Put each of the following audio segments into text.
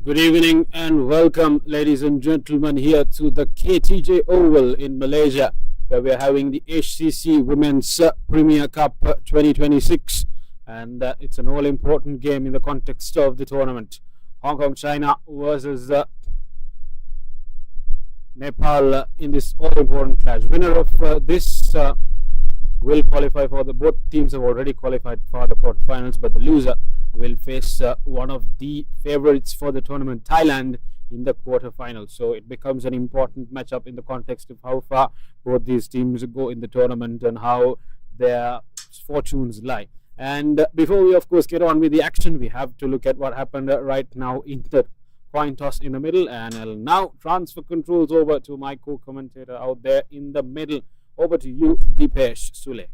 Good evening and welcome, ladies and gentlemen, here to the KTJ Oval in Malaysia, where we're having the ACC Women's Premier Cup 2026, and it's an all-important game in the context of the tournament. Hong Kong, China versus Nepal in this all-important clash. Winner of this will qualify for both teams have already qualified for the quarterfinals, but the loser will face one of the favorites for the tournament, Thailand, in the quarterfinals. So it becomes an important matchup in the context of how far both these teams go in the tournament and how their fortunes lie. And before we, of course, get on with the action, we have to look at what happened right now in the coin toss in the middle. And I'll now transfer controls over to my co-commentator out there in the middle. Over to you, Deepesh Sule.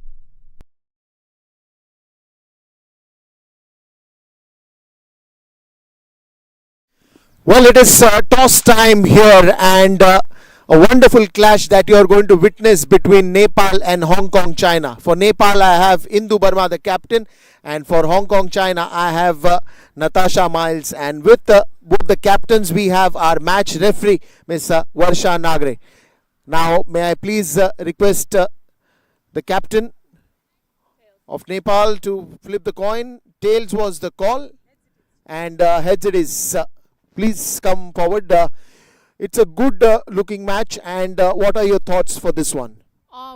Well, it is toss time here, and a wonderful clash that you are going to witness between Nepal and Hong Kong, China. For Nepal, I have Indu Burma, the captain, and for Hong Kong, China, I have Natasha Miles. And with both the captains, we have our match referee, Miss Varsha Nagre. Now, may I please request the captain of Nepal to flip the coin. Tails was the call, and heads it is. Please come forward. It's a good looking match, and what are your thoughts for this one?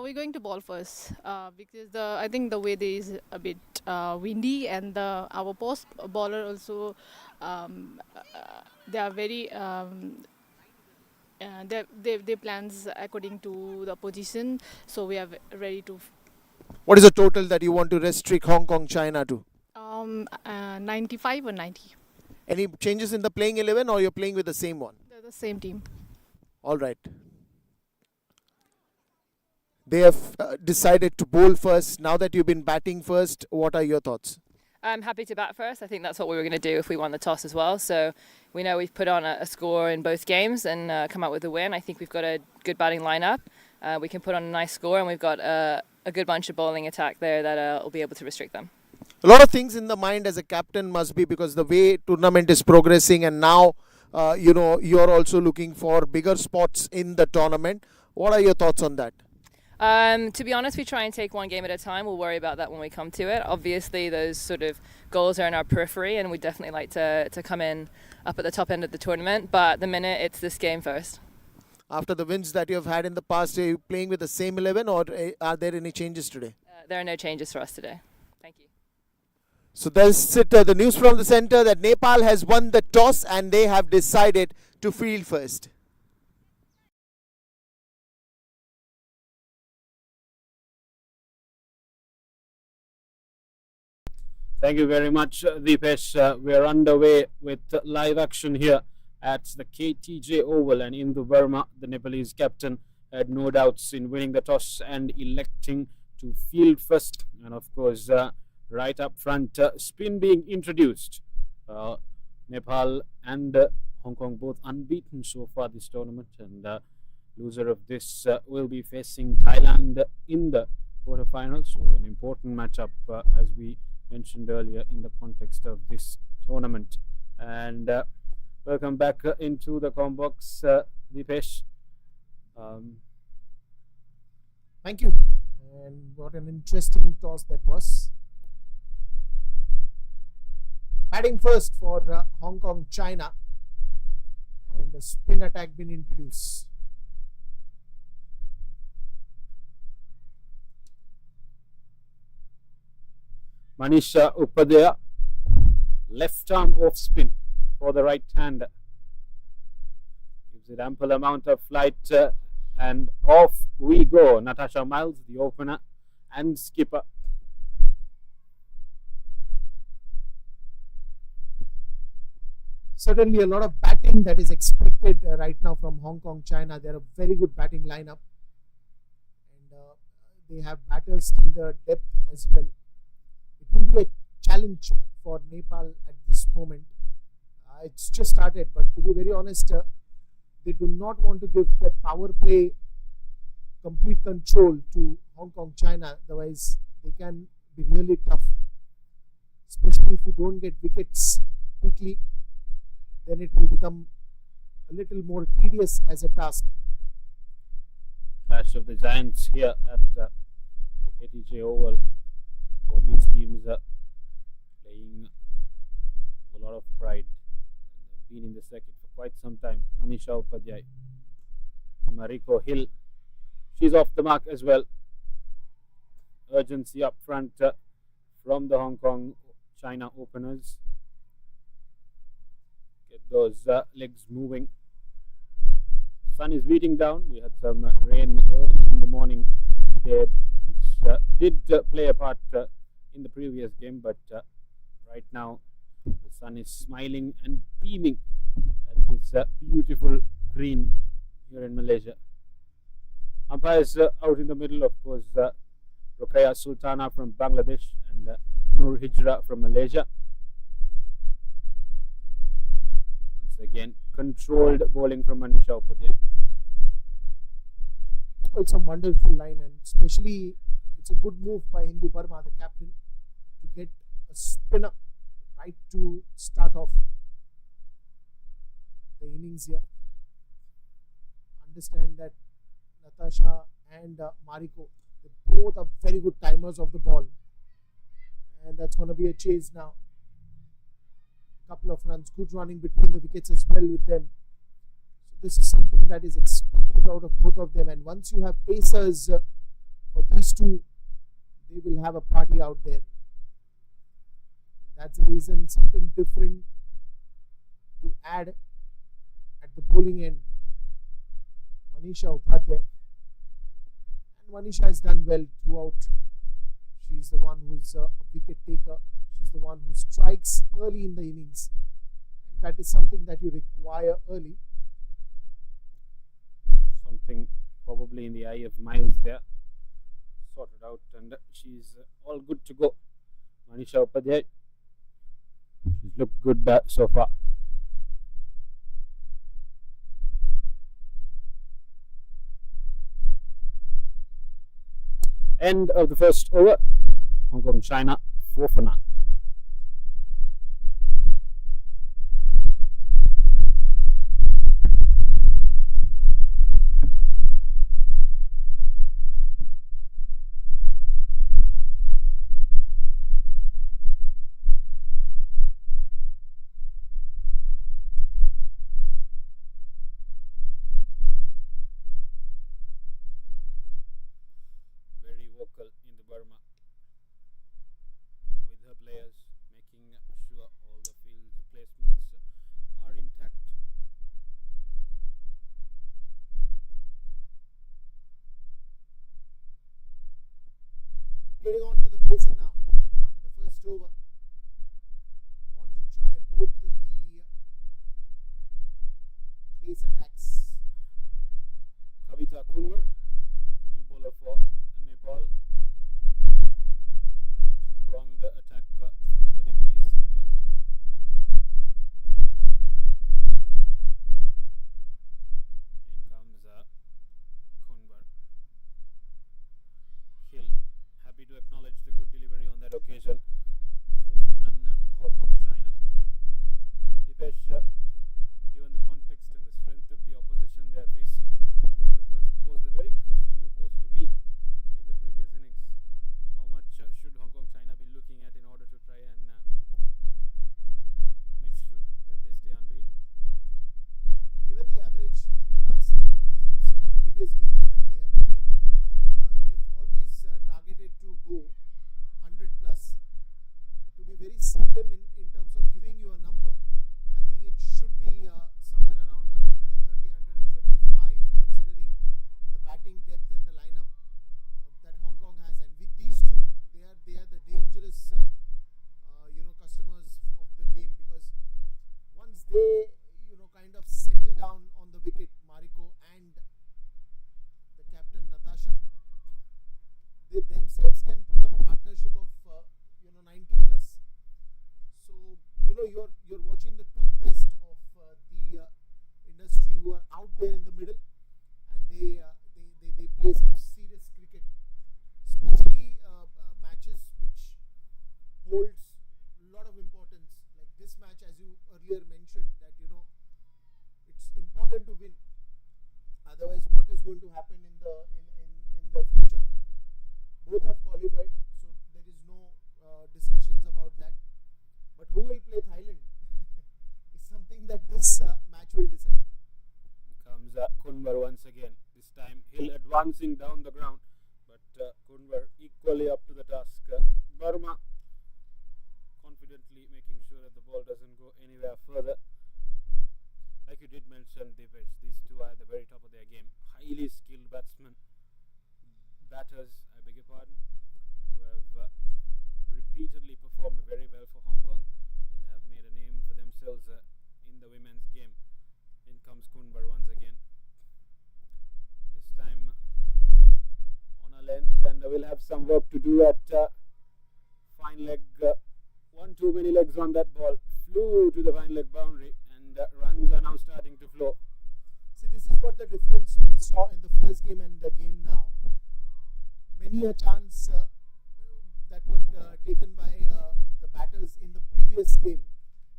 We're going to ball first because I think the weather is a bit windy, and our post bowler also they are very they plans according to the position, so we are ready to. What is the total that you want to restrict Hong Kong China to? 95 or 90. Any changes in the playing 11, or you're playing with the same one? They're the same team. All right. They have decided to bowl first. Now that you've been batting first, what are your thoughts? I'm happy to bat first. I think that's what we were going to do if we won the toss as well. So we know we've put on a score in both games and come out with a win. I think we've got a good batting lineup. We can put on a nice score, and we've got a good bunch of bowling attack there that will be able to restrict them. A lot of things in the mind as a captain must be, because the way tournament is progressing, and now you're also looking for bigger spots in the tournament. What are your thoughts on that? To be honest, we try and take one game at a time. We'll worry about that when we come to it. Obviously, those sort of goals are in our periphery, and we definitely like to come in up at the top end of the tournament. But at the minute, it's this game first. After the wins that you've had in the past, are you playing with the same 11, or are there any changes today? There are no changes for us today. Thank you. So there's the news from the center that Nepal has won the toss and they have decided to field first. Thank you very much, Deepesh. We are underway with live action here at the KTJ Oval, and Indu Burma, the Nepalese captain, had no doubts in winning the toss and electing to field first. And of course, right up front, spin being introduced. Nepal and Hong Kong both unbeaten so far this tournament, and loser of this will be facing Thailand in the quarterfinals. So an important matchup, as we mentioned earlier, in the context of this tournament. And welcome back into the combox, Deepesh. Thank you. And what an interesting toss that was. Batting first for Hong Kong, China, and a spin attack been introduced. Manisha Upadhyaya, left arm off spin for the right hander. Gives it ample amount of flight, and off we go. Natasha Miles, the opener and skipper. Certainly a lot of batting that is expected right now from Hong Kong, China. They are a very good batting lineup, and they have batters in the depth as well. It will be a challenge for Nepal at this moment. It's just started, but to be very honest, they do not want to give that power play complete control to Hong Kong, China. Otherwise, they can be really tough, especially if you don't get wickets quickly. then it will become a little more tedious as a task. Clash of the Giants here at the KTJ Oval. Both these teams are playing with a lot of pride. They've been in the circuit for quite some time. Manisha Upadhyay to Mariko Hill. She's off the mark as well. Urgency up front from the Hong Kong China openers. Get those legs moving. Sun is beating down. We had some rain early in the morning today, which did play a part in the previous game, but right now the sun is smiling and beaming at this beautiful green here in Malaysia. Umpires out in the middle, of course, Rukaya Sultana from Bangladesh and Nur Hijra from Malaysia. Once again, controlled bowling from Manisha Upadhyay. It's a wonderful line, and especially it's a good move by Hindu Burma, the captain, to get a spinner right to start off the innings here. Understand that Natasha and Mariko, they both are very good timers of the ball, and that's going to be a chase now. Couple of runs, good running between the wickets as well with them. So this is something that is expected out of both of them, and once you have pacers for these two, they will have a party out there. That's the reason, something different to add at the bowling end. Manisha Upadhyay, and Manisha has done well throughout. She's the one who's a wicket taker. She's the one who strikes early in the innings, and that is something that you require early. Something probably in the eye of Miles there. Sorted out, and she's all good to go. Manisha Upadhyay, she's looked good so far. End of the first over. Hong Kong China 4 for none. Very vocal in the Burma with her players, making sure all the field placements are intact. Getting on to the pacer now after the first over. Want to try both the pace attacks. Kavita Kunwar, new bowler for Nepal. Two-pronged attack from the Nepalese skipper. In comes Kunwar. Hill, happy to acknowledge the good delivery on that occasion. 4 for none, Hong Kong China. Dipesh, given the context and the strength of the opposition they are facing, I'm going to pose the very question you posed to me in the previous innings. How much should Hong Kong China be looking at in order to try and make sure that they stay unbeaten? Given the average in the last games, previous games that they have played, they've always targeted to go 100 plus, going to happen in the future. Both have qualified, so there is no discussions about that. But who will play Thailand is something that this match will decide. Comes Kunwar once again. This time Hill advancing down the ground, but Kunwar equally up to the task. Burma confidently making sure that the ball doesn't go anywhere further. Like you did mention, Deepesh, these two are at the very top of their game. Highly skilled batters, I beg your pardon, who have repeatedly performed very well for Hong Kong and have made a name for themselves in the women's game. In comes Kunwar once again. This time on a length, and we'll have some work to do at fine leg. One too many legs on that ball. Flew to the fine leg boundary, and runs are now starting to flow. See, this is what the difference we saw in the first game and the game now. Many a chance that were taken by the batters in the previous game.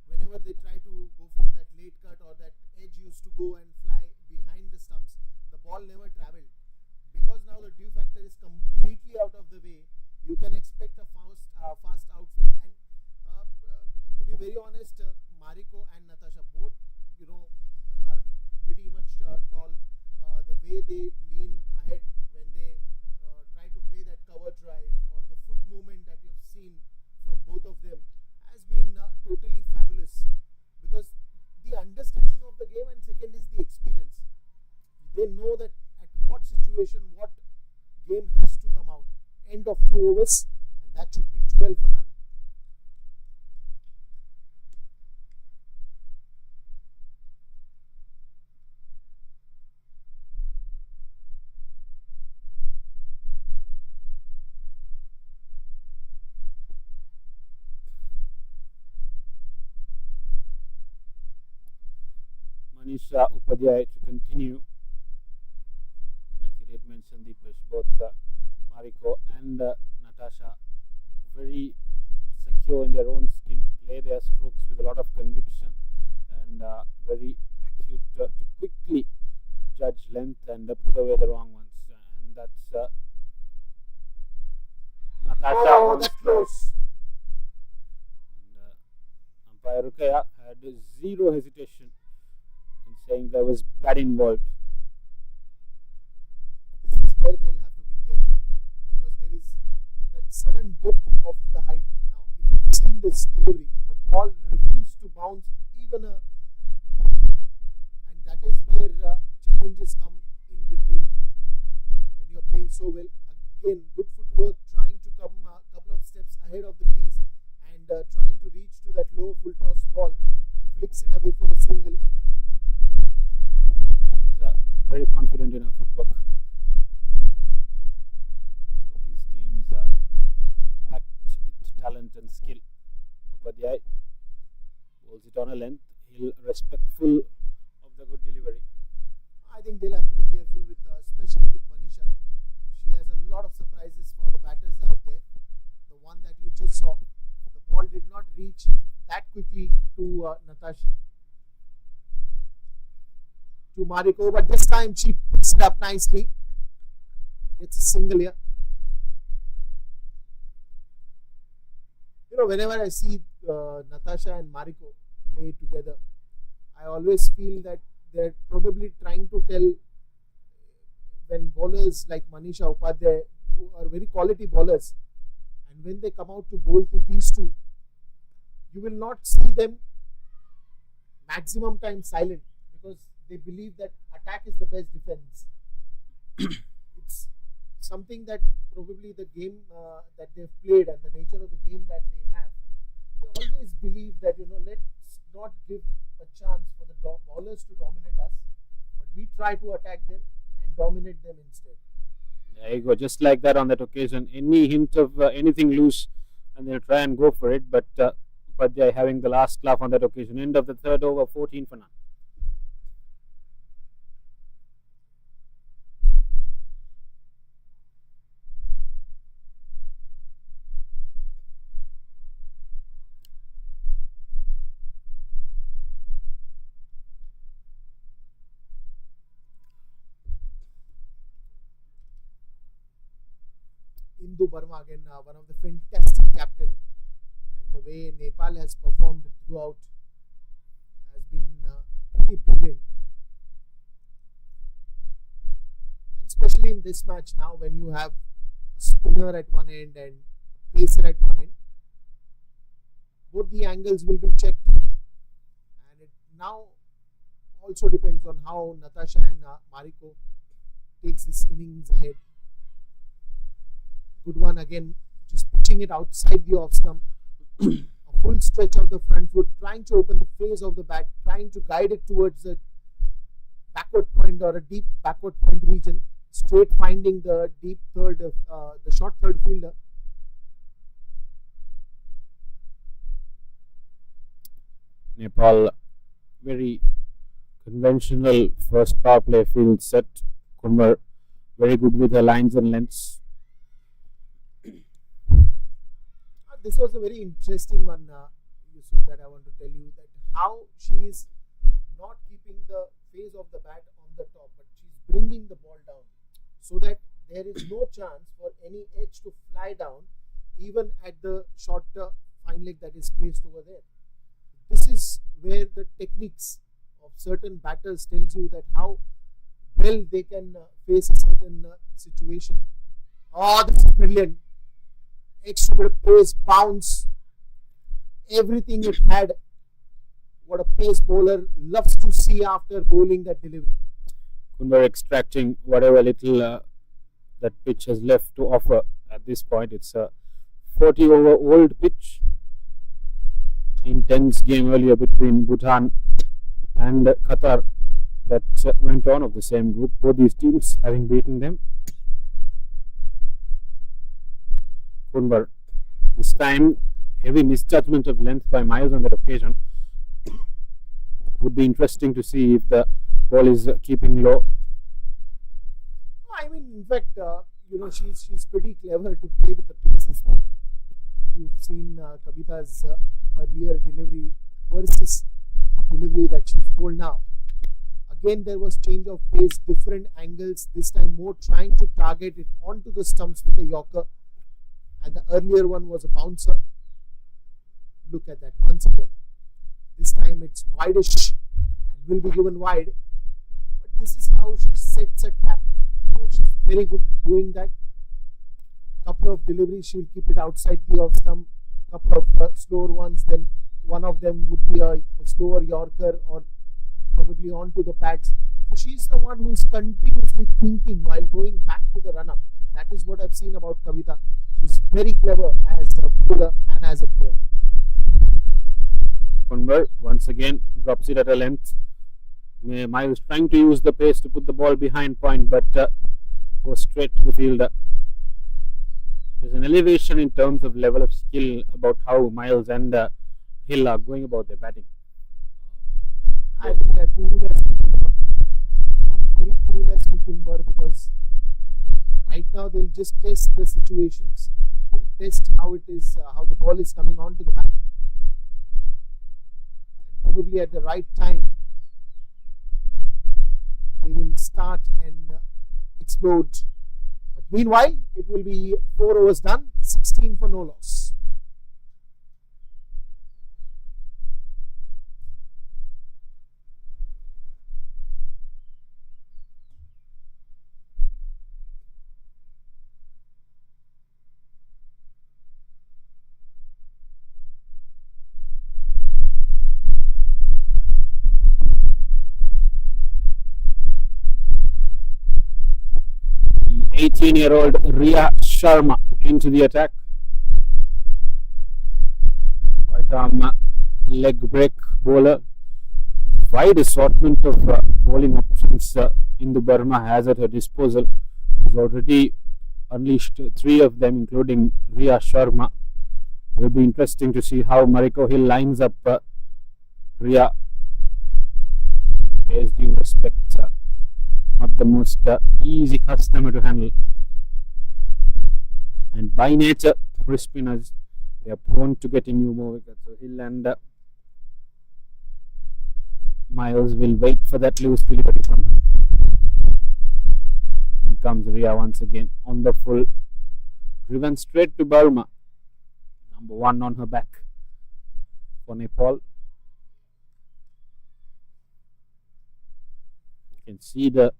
Whenever they try to go for that late cut or that edge used to go and fly behind the stumps, the ball never travelled. Because now the dew factor is completely out of the way, you can expect a fast outfield. And to be very honest, Mariko and Natasha both, are pretty much tall. The way they lean ahead when they try to play that cover drive, or the foot movement that you've seen from both of them, has been totally fabulous. Because the understanding of the game, and second is the experience. They know that at what situation, what game has to come out. End of 2 overs, and that should be 12 for none. Manisha Upadhyay to continue. Like you did mention, Deepesh, both Mariko and Natasha very secure in their own skin, play their strokes with a lot of conviction, and very acute to quickly judge length and put away the wrong ones. And that's Natasha. Oh, that's close. And umpire Rukaya had zero hesitation in saying there was bad involved. This is where they'll have to be careful, because there is that sudden dip of the height. Now, if you've seen this delivery, the ball refused to bounce even a, and that is where challenges come in between when you're playing so well. Again, good footwork, trying to come a couple of steps ahead of the crease and trying to reach to that low full toss ball, flicks it away for a single. Very confident in her footwork. Both these teams are packed with talent and skill. Upadhyay bowls it on a length. He'll respectful of the good delivery. I think they'll have to be careful with, especially with Manisha. She has a lot of surprises for the batters out there. The one that you just saw, the ball did not reach that quickly to Natasha, to Mariko, but this time she picks it up nicely. It's a single here. Whenever I see Natasha and Mariko play together, I always feel that they're probably trying to tell, when bowlers like Manisha Upadhyay, who are very quality bowlers, and when they come out to bowl to these two, you will not see them maximum time silent, because they believe that attack is the best defense. It's something that probably the game that they've played and the nature of the game that they have, they always believe that, let's not give a chance for the bowlers to dominate us, but we try to attack them and dominate them instead. There you go, just like that on that occasion. Any hint of anything loose, and they'll try and go for it. But Upadhyay having the last laugh on that occasion. End of the third over, 14 for none. Indu Burma again, one of the fantastic captain, and the way Nepal has performed throughout has been pretty brilliant. And especially in this match now, when you have a spinner at one end and a pacer at one end, both the angles will be checked, and it now also depends on how Natasha and Mariko takes this innings ahead. Good one again, just pitching it outside the off stump. A full stretch of the front foot, trying to open the face of the bat, trying to guide it towards the backward point or a deep backward point region, straight finding the deep third, the short third fielder. Nepal, very conventional first power play field set. Kunwar very good with her lines and lengths. This was a very interesting one, Yusuf, that I want to tell you, that how she is not keeping the face of the bat on the top, but she's bringing the ball down so that there is no chance for any edge to fly down even at the short fine leg that is placed over there. This is where the techniques of certain batters tells you that how well they can face a certain situation. Oh, this is brilliant. Extra bit of pace, bounce, everything it had. What a pace bowler loves to see after bowling that delivery. Kunwar extracting whatever little that pitch has left to offer at this point. It's a 40 over old pitch. Intense game earlier between Bhutan and Qatar that went on of the same group. Both these teams having beaten them. Kunwar, this time heavy misjudgment of length by Miles on that occasion. Would be interesting to see if the ball is keeping low. I mean, in fact, she's pretty clever to play with the pace as well. If you've seen Kavita's earlier delivery versus delivery that she's bowled now, again there was change of pace, different angles. This time more trying to target it onto the stumps with a Yorker. And the earlier one was a bouncer. Look at that once again. This time it's wideish and will be given wide. But this is how she sets a trap. So she's very good at doing that. Couple of deliveries, she'll keep it outside the off stump. Couple of slower ones, then one of them would be a slower Yorker or probably onto the pads. So she's the one who is continuously thinking while going back to the run-up. That is what I've seen about Kavita. She's very clever as a bowler and as a player. Kunwar once again drops it at a length. Miles trying to use the pace to put the ball behind point, but goes straight to the fielder. There's an elevation in terms of level of skill about how Miles and Hill are going about their batting. I think they're cool as cucumber. Very cool as cucumber, because right now they'll just test the situations. They'll test how it is, how the ball is coming onto the bat. And probably at the right time, they will start and explode. But meanwhile, it will be 4 overs done, 16 for no loss. The 18-year-old Riya Sharma into the attack. Right arm leg break bowler. Wide assortment of bowling options Indu Burma has at her disposal. She's already unleashed 3 of them, including Riya Sharma. It will be interesting to see how Mariko Hill lines up Riya. Pays due respect. Not the most easy customer to handle. And by nature, wrist spinners, they are prone to getting you more wickets. So Hill and Miles will wait for that loose delivery from her. And comes Riya once again on the full, driven straight to Burma. Number 1 on her back for Nepal. You can see the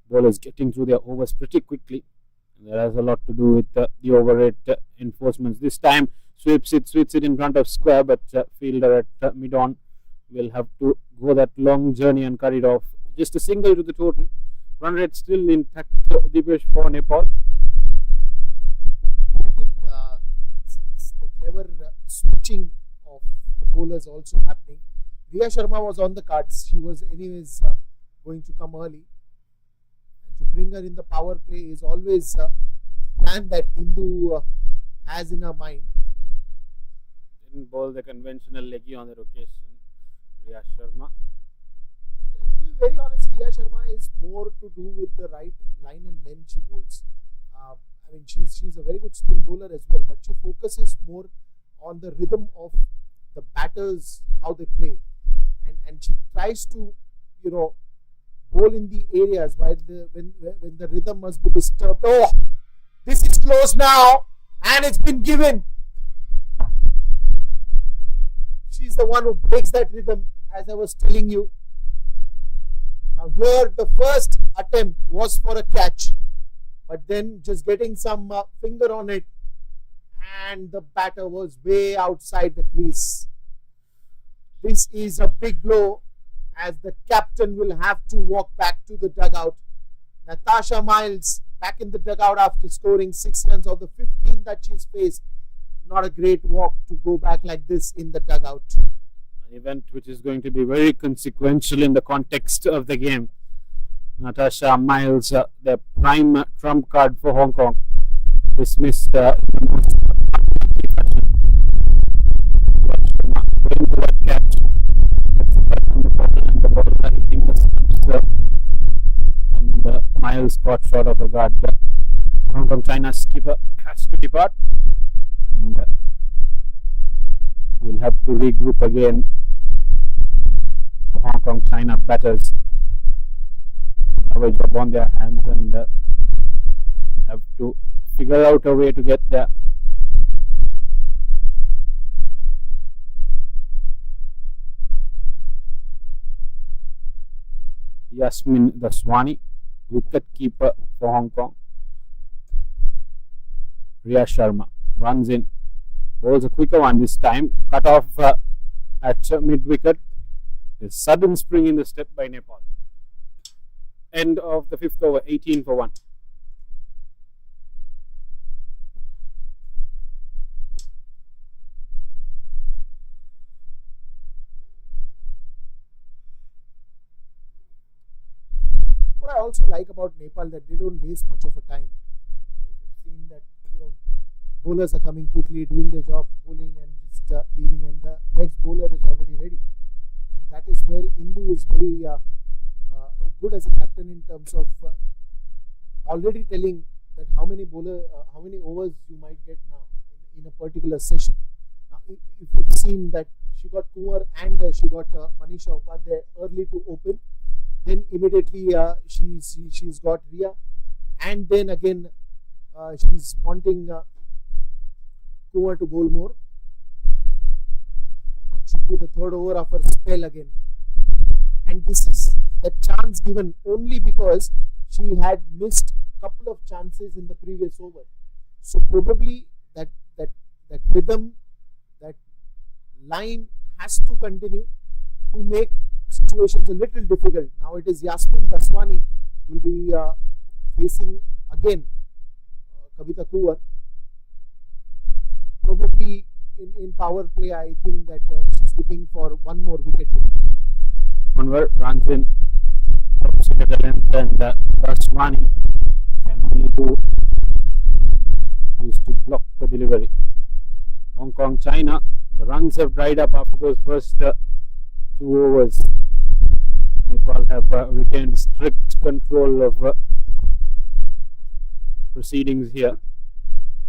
bowlers getting through their overs pretty quickly. And that has a lot to do with the overrate enforcements. This time sweeps it in front of square, but fielder at mid-on will have to go that long journey and cut it off. Just a single to the total. Run rate still intact, Dipesh, for Nepal. I think it's the clever switching of the bowlers also happening. Riya Sharma was on the cards. She was anyways going to come early. And to bring her in the power play is always a plan that Indu has in her mind. Didn't bowl the conventional leggy on that occasion. Riya Sharma. To be very honest, Riya Sharma is more to do with the right line and length she bowls. I mean, she's a very good spin bowler as well, but she focuses more on the rhythm of the batters, how they play, and she tries to, bowl in the areas where when the rhythm must be disturbed. Oh, this is close now, and it's been given. She's the one who breaks that rhythm, as I was telling you. Now here, the first attempt was for a catch, but then just getting some finger on it, and the batter was way outside the crease. This is a big blow, as the captain will have to walk back to the dugout. Natasha Miles back in the dugout after scoring 6 runs of the 15 that she's faced. Not a great walk to go back like this in the dugout. An event which is going to be very consequential in the context of the game. Natasha Miles, their prime trump card for Hong Kong, dismissed in the most unlucky fashion. Going to that catch, on the ball, and the ball hitting the stumps, and Miles caught short of a guard. Hong Kong China skipper has to depart, and we'll have to regroup again. The Hong Kong China batters have a job on their hands, and have to figure out a way to get there. Yasmin Daswani, wicket keeper for Hong Kong. Riya Sharma runs in, bowls a quicker one this time, cut off at mid wicket. A sudden spring in the step by Nepal. End of the 5th over, 18 for 1. What I also like about Nepal that they don't waste much of a time. You've seen that bowlers are coming quickly, doing their job, bowling and just leaving, and the next bowler is already ready. And that is where Indu is very good as a captain in terms of already telling that how many overs you might get now in a particular session. Now, if you've seen that she got Kumar and she got Manisha Upadhyay early to open, then immediately she's got Riya, and then again she's wanting Kumar to bowl more. That should be the 3rd over of her spell again, and this is the chance given only because she had missed a couple of chances in the previous over. So probably that rhythm, that line has to continue to make situations a little difficult. Now it is Yasmin Daswani will be facing again Kavita Kuwar. Probably in power play, I think that she's looking for one more wicket here. Convert runs in, at the length, and Daswani can only do is to block the delivery. Hong Kong China, the runs have dried up after those first 2 overs. Nepal have retained strict control of proceedings here,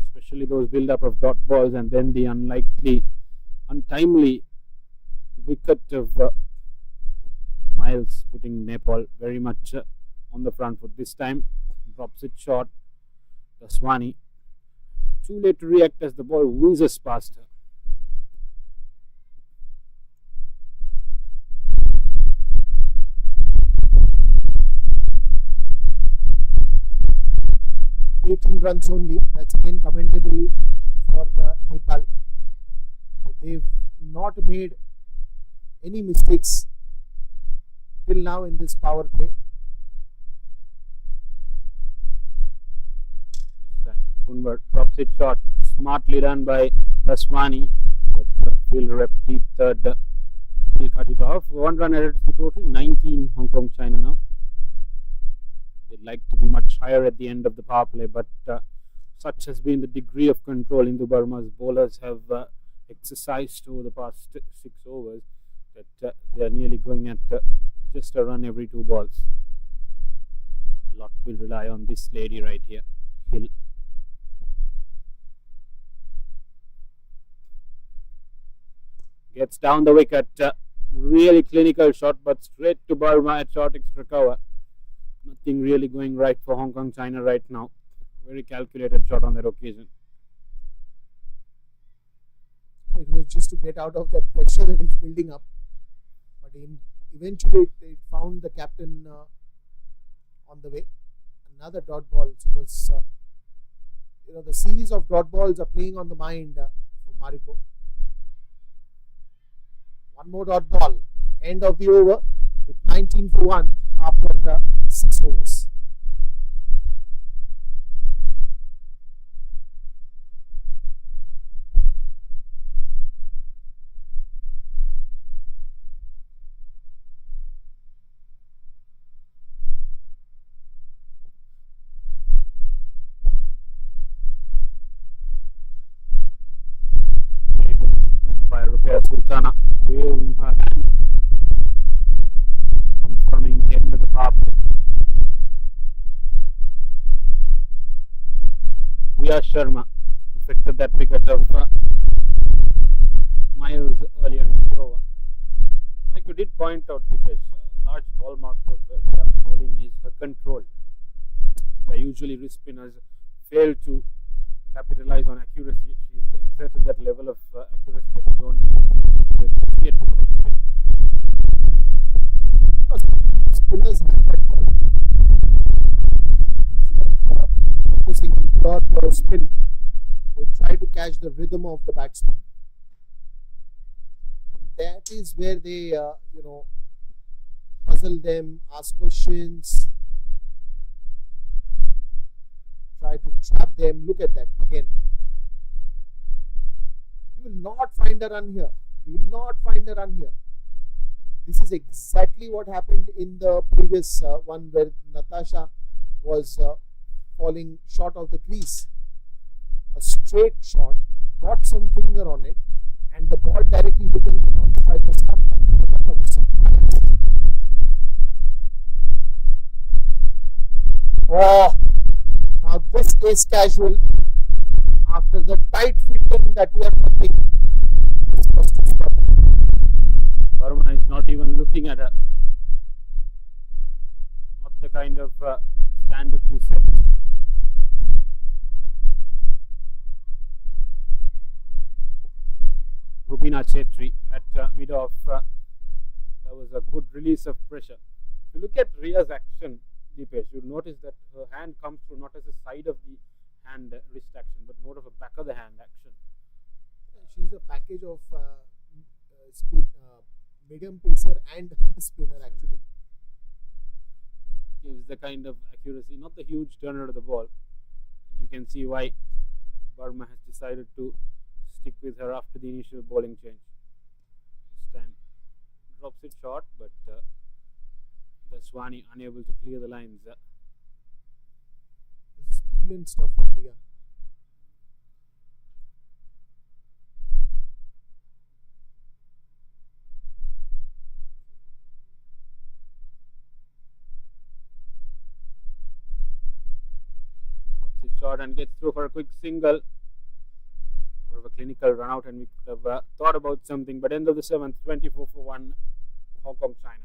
especially those build up of dot balls, and then the untimely wicket of Miles, putting Nepal very much on the front foot. This time drops it short, Daswani too late to react as the ball whizzes past her. Runs only. That's again commendable for Nepal. They've not made any mistakes till now in this power play. This time, Kunwar drops it short. Smartly done by Daswani. But the fielder rep deep third. He'll cut it off. 1 run added to the total. 19 Hong Kong China now. They'd like to be much higher at the end of the power play, but such has been the degree of control Hindu Burma's bowlers have exercised over the past 6 overs that they are nearly going at just a run every 2 balls. A lot will rely on this lady right here, Hill. Gets down the wicket, really clinical shot, but straight to Burma at short extra cover. Nothing really going right for Hong Kong China right now. Very calculated shot on that occasion. It was just to get out of that pressure that is building up. But eventually it found the captain on the way. Another dot ball. So this, the series of dot balls are playing on the mind for Mariko. One more dot ball. End of the over with 19 for 1 after 6 overs. By Ruqayya Sultana waving her hand, confirming the end of the power play. Riya Sharma effected that wicket of Miles earlier in the over. Like you did point out, Dipesh, a large hallmark of Riya's bowling is her control. Where usually wrist spinners fail to capitalize on accuracy. She's exerted that level of accuracy that you don't get with the leg spinner. Spinners have that quality. Focusing on pure spin, they try to catch the rhythm of the batsman, and that is where they, puzzle them, ask questions, try to trap them. Look at that again. You will not find a run here. You will not find a run here. This is exactly what happened in the previous one where Natasha was falling short of the crease. A straight shot, got some finger on it, and the ball directly hitting the non-striker stump. Oh, now this is casual. After the tight fitting that we are putting, Burma is not even looking at her. Not the kind of standards you set. Rubina Chetri at mid-off. That was a good release of pressure. If you look at Ria's action, Dipesh, you'll notice that her hand comes through not as a side of the hand wrist action, but more of a back of the hand action. She's a package of medium pacer and spinner actually. Gives the kind of accuracy, not the huge turner of the ball. You can see why Burma has decided to stick with her after the initial bowling change. This time drops it short, but Daswani unable to clear the lines. This is brilliant stuff from Ria. Drops it short and gets through for a quick single. More of a clinical run out, and we could have thought about something, but end of the 7th, 24 for 1, Hong Kong China.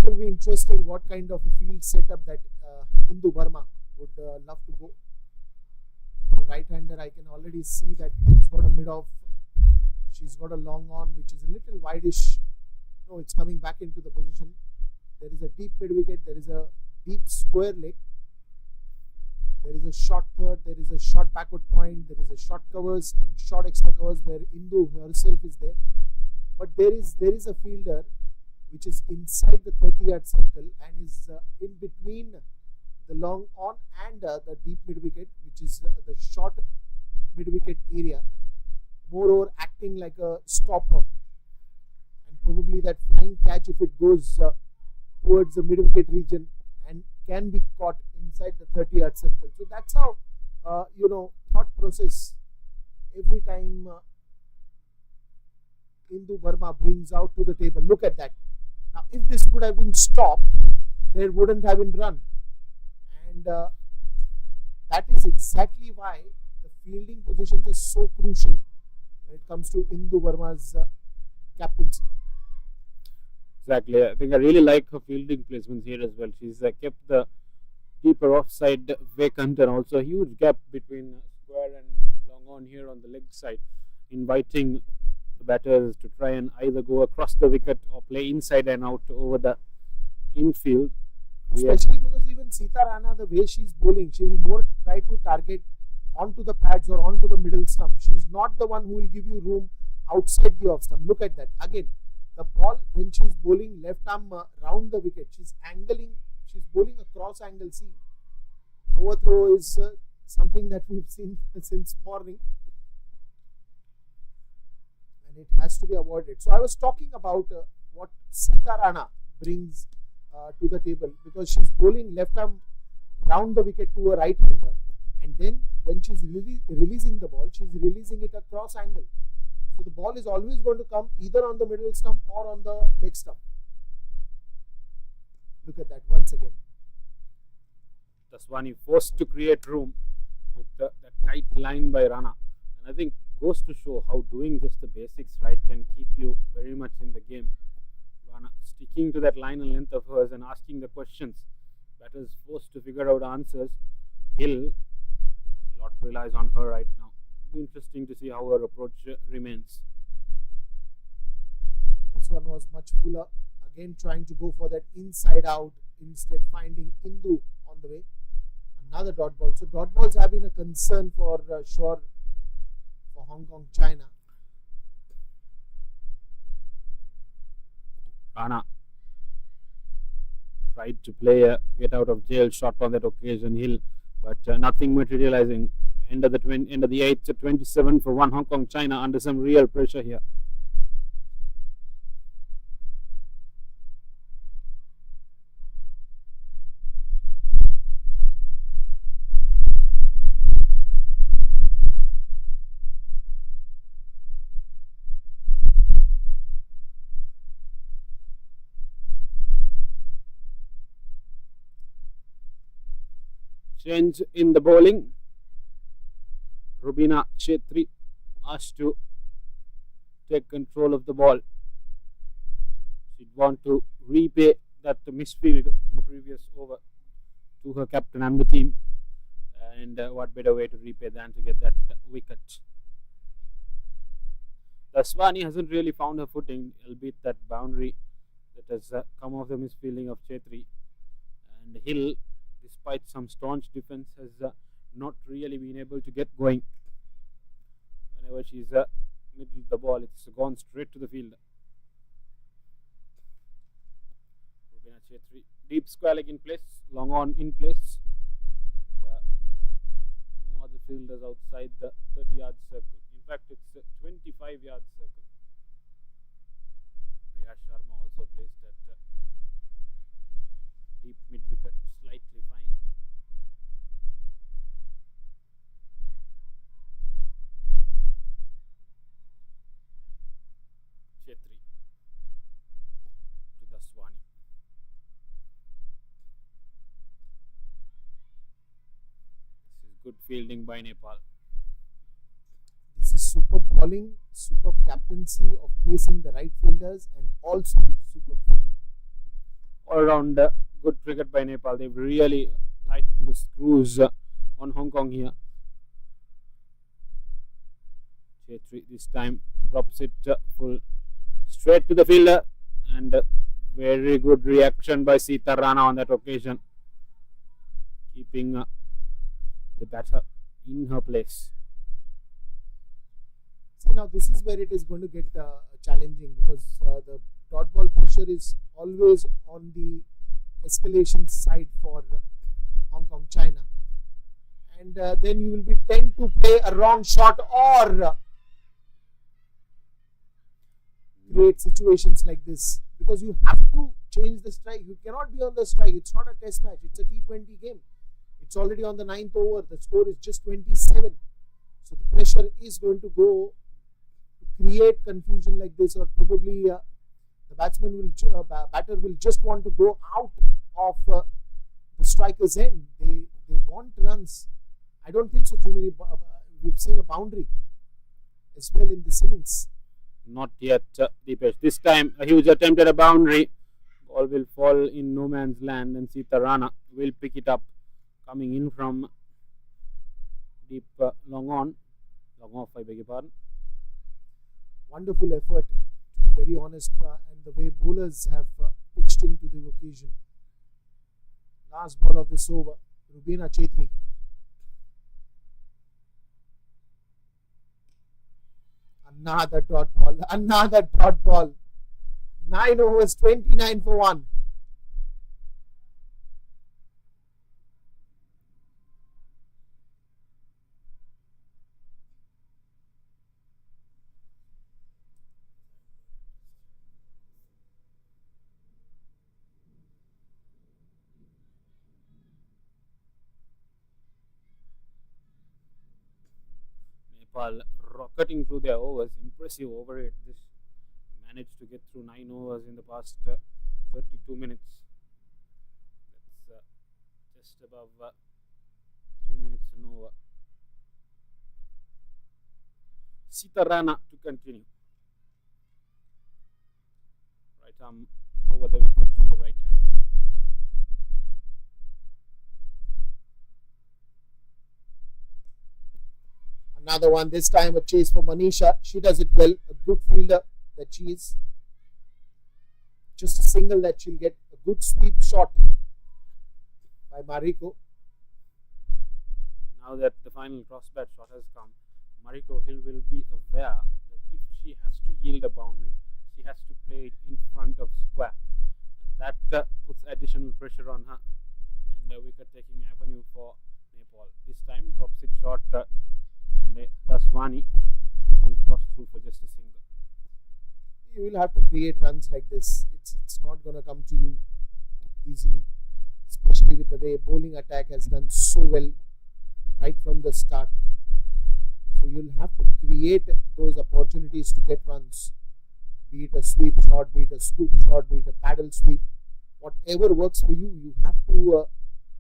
will be interesting what kind of a field setup that Indu Burma would love to go. For a right-hander, I can already see that she's got a mid-off. She's got a long on, which is a little wideish. No, it's coming back into the position. There is a deep mid-wicket. There is a deep square leg. There is a short third. There is a short backward point. There is a short covers and short extra covers where Indu herself is there. But there is a fielder which is inside the 30-yard circle and is in between the long on and the deep mid-wicket, which is the short mid-wicket area, moreover acting like a stopper, and probably that flying catch, if it goes towards the mid-wicket region and can be caught inside the 30-yard circle. So that's how thought process every time Indu Burma brings out to the table. Look at that. Now, if this would have been stopped, there wouldn't have been run. And that is exactly why the fielding positions are so crucial when it comes to Indu Burma's captaincy. Exactly. I think I really like her fielding placements here as well. She's kept the deeper offside vacant and also a huge gap between square and long on here on the leg side, inviting the batters to try and either go across the wicket or play inside and out over the infield. Especially because even Sita Rana, the way she's bowling, she will more try to target onto the pads or onto the middle stump. She's not the one who will give you room outside the off stump. Look at that. Again, the ball when she's bowling left arm round the wicket, she's angling, she's bowling a cross angle seam. Overthrow is something that we've seen since morning. And it has to be avoided. So I was talking about what Sita Rana brings to the table, because she's bowling left arm round the wicket to a right hander, and then when she's releasing the ball, she's releasing it across angle. So the ball is always going to come either on the middle stump or on the leg stump. Look at that once again. Daswani forced to create room with the tight line by Rana, and I think goes to show how doing just the basics right can keep you very much in the game. Rana sticking to that line and length of hers and asking the questions. Batters forced to figure out answers. Hill, a lot relies on her right now. It'll be interesting to see how her approach remains. This one was much fuller. Again trying to go for that inside out, instead finding Indu on the way. Another dot ball. So dot balls have been a concern for sure for Hong Kong, China. Rana tried to play a get out of jail shot on that occasion, Hill, but nothing materializing. End of the 8th, 27 for 1 Hong Kong, China under some real pressure here. Change in the bowling. Rubina Chetri asked to take control of the ball. She'd want to repay that misfield in the previous over to her captain and the team. And what better way to repay than to get that wicket. Daswani hasn't really found her footing, albeit that boundary that has come off the misfielding of Chetri. And Hill, despite some staunch defense, has not really been able to get going. Whenever she's middle the ball, it's gone straight to the fielder. Rubina Chetri, deep square leg in place, long on in place, and no other fielders outside the 30-yard circle. In fact, it's a 25-yard circle. Priya Sharma also placed at deep mid wicket, slightly fine. Chetri to Daswani. This is good fielding by Nepal. This is superb bowling, superb captaincy of placing the right fielders, and also superb fielding. all round good cricket by Nepal. They've really tightened the screws on Hong Kong here. Chetri this time drops it full straight to the fielder, and very good reaction by Sita Rana on that occasion, keeping the batter in her place. See, now this is where it is going to get challenging, because the dot ball pressure is always on the escalation side for Hong Kong China, and then you will be tend to play a wrong shot or create situations like this, because you have to change the strike. You cannot be on the strike. It's not a test match, it's a T20 game. It's already on the 9th over. The score is just 27. So the pressure is going to go to create confusion like this, or probably the batter will just want to go out of the striker's end. They want runs. I don't think so too many. We've seen a boundary as well in this innings. Not yet, Deepesh. This time a huge attempt at a boundary. Ball will fall in no man's land, and Sita Rana will pick it up, coming in from deep long off, I beg your pardon. Wonderful effort, to be very honest, and the way bowlers have pitched into the occasion. Last ball of this over, Rubina Chetri. Another dot ball. 9 overs, 29 for 1. Nepal rocketing through their overs. Impressive over rate. This managed to get through 9 overs in the past 32 minutes. That's just above 3 minutes an over. Sita Rana to continue. Right arm over the wicket to the right hand. Another one, this time a chase for Manisha. She does it well. A good fielder that she is. Just a single that she'll get. A good sweep shot by Mariko. Now that the final crossbat shot has come, Mariko Hill will be aware that if she has to yield a boundary, she has to play it in front of square. And that puts additional pressure on her, and a wicket taking avenue for Nepal. This time drops it short, and Daswani will cross through for just a single. You will have to create runs like this. It's not going to come to you easily, especially with the way bowling attack has done so well right from the start. So you'll have to create those opportunities to get runs, be it a sweep shot, be it a scoop shot, be it a paddle sweep. Whatever works for you, you have to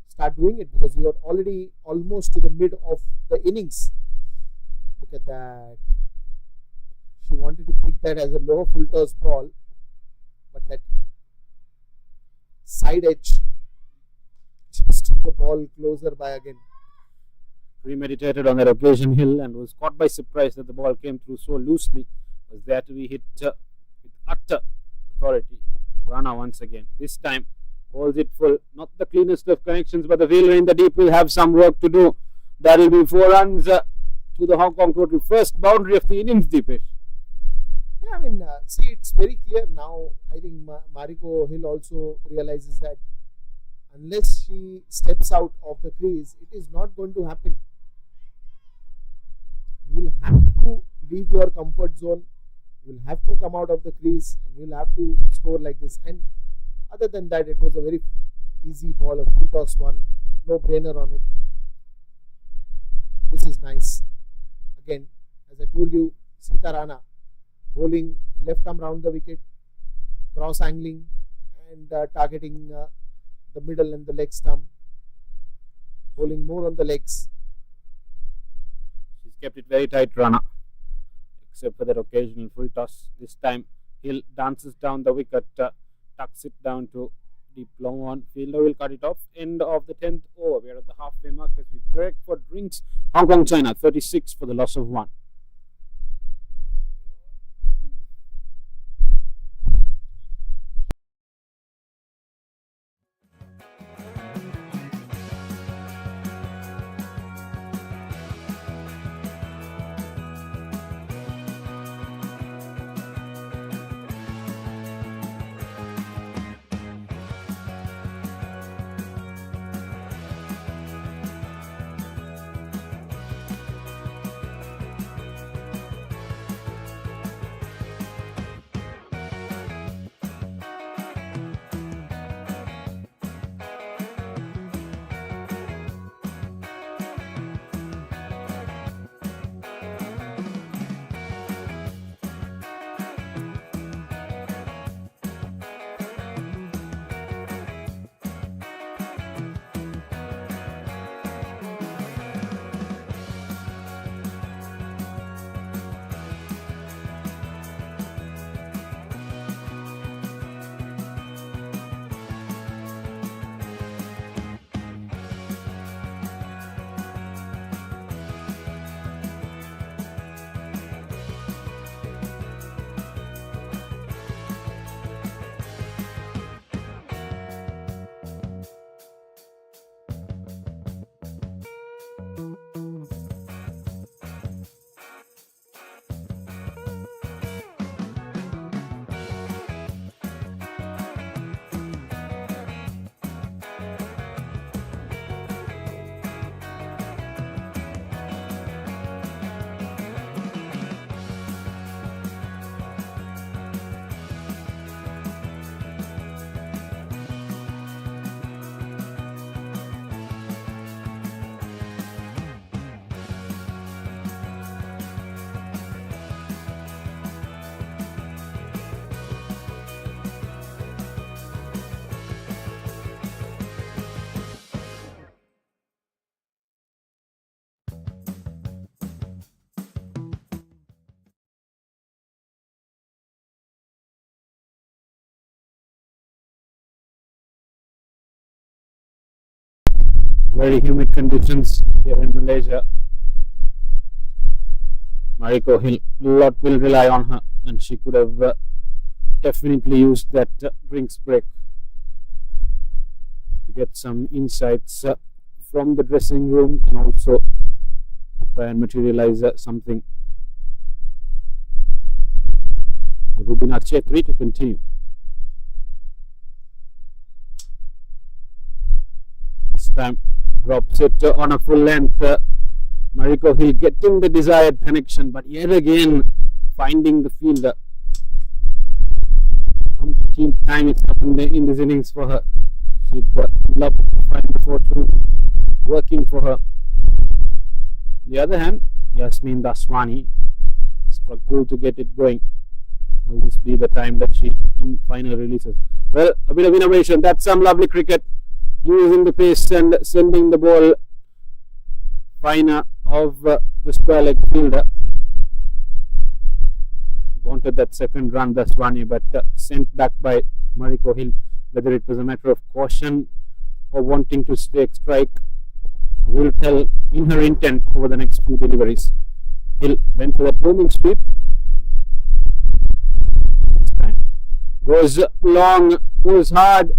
start doing it, because you are already almost to the mid of the innings. Look at that. She wanted to pick that as a low full toss ball, but that side edge just took the ball closer by again. Premeditated on that occasion, Hill, and was caught by surprise that the ball came through so loosely. Was there to be hit with utter authority. Rana once again. This time holds it full. Not the cleanest of connections, but the fielder in the deep will have some work to do. That will be 4 runs to the Hong Kong total. First boundary of the innings, Deepesh. Yeah, I mean, see, it's very clear now. I think Mariko Hill also realizes that unless she steps out of the crease, it is not going to happen. You will have to leave your comfort zone. You will have to come out of the crease, and you will have to score like this. And other than that, it was a very easy ball, a full toss one, no brainer on it. This is nice. Again, as I told you, Sita Rana bowling left arm round the wicket, cross angling, and targeting the middle and the leg stump, bowling more on the legs. She's kept it very tight, Rana, except for that occasional full toss. This time Hill dances down the wicket, tucks it down to deep long on. Fielder will cut it off. End of the 10th over. We are at the halfway mark as we break for drinks. Hong Kong, China, 36 for the loss of 1. Very humid conditions here in Malaysia. Mariko Hill, lot will rely on her, and she could have definitely used that drinks break to get some insights from the dressing room and also try and materialize something. Rubina Chetri to continue. This time drops it on a full length. Mariko Hill getting the desired connection, but yet again finding the fielder. Umpteenth time it's happened in this innings for her. She'd love to find the fortune working for her. On the other hand, Yasmin Daswani struggled to get it going. Will this be the time that she finally releases? Well, a bit of innovation. That's some lovely cricket. Using the pace and sending the ball finer of the square leg fielder. Wanted that second run, Daswani, but sent back by Mariko Hill. Whether it was a matter of caution or wanting to strike will tell in her intent over the next few deliveries. Hill went for that booming sweep. Goes long, goes hard,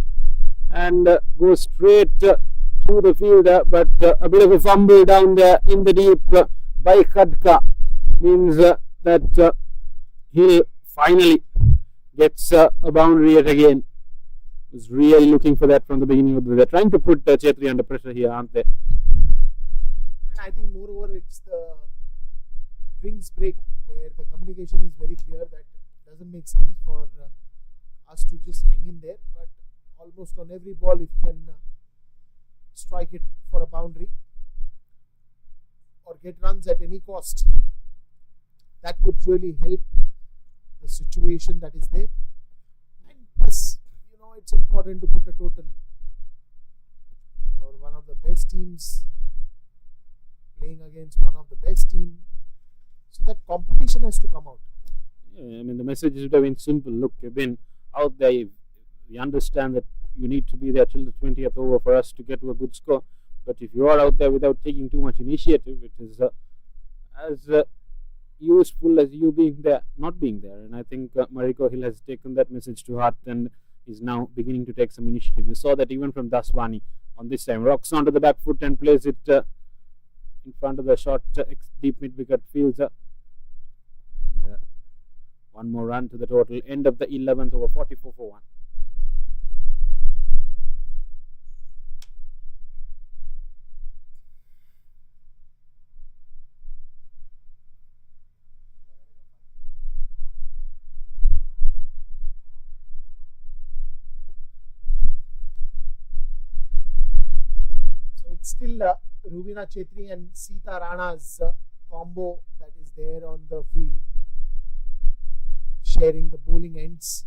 and goes straight to the fielder, but a bit of a fumble down there in the deep by Khadka means that Hill finally gets a boundary yet again. Was really looking for that from the beginning of the day. They're trying to put Chetri under pressure here, aren't they? I think moreover it's the drinks break where the communication is very clear that doesn't make sense for us to just hang in there, but almost on every ball if you can strike it for a boundary or get runs at any cost, that would really help the situation that is there. And plus, you know, it's important to put a total. You're one of the best teams playing against one of the best team, so that competition has to come out. Yeah, I mean, the message would have been simple. Look, you've been out there, we understand that you need to be there till the 20th over for us to get to a good score. But if you are out there without taking too much initiative, it is as useful as you being there, not being there. And I think Mariko Hill has taken that message to heart and is now beginning to take some initiative. You saw that even from Daswani on this time. Rocks onto the back foot and plays it in front of the short deep mid-wicket fields. And one more run to the total. End of the 11th over, 44 for 1. It's still Rubina Chetri and Sita Rana's combo that is there on the field, sharing the bowling ends.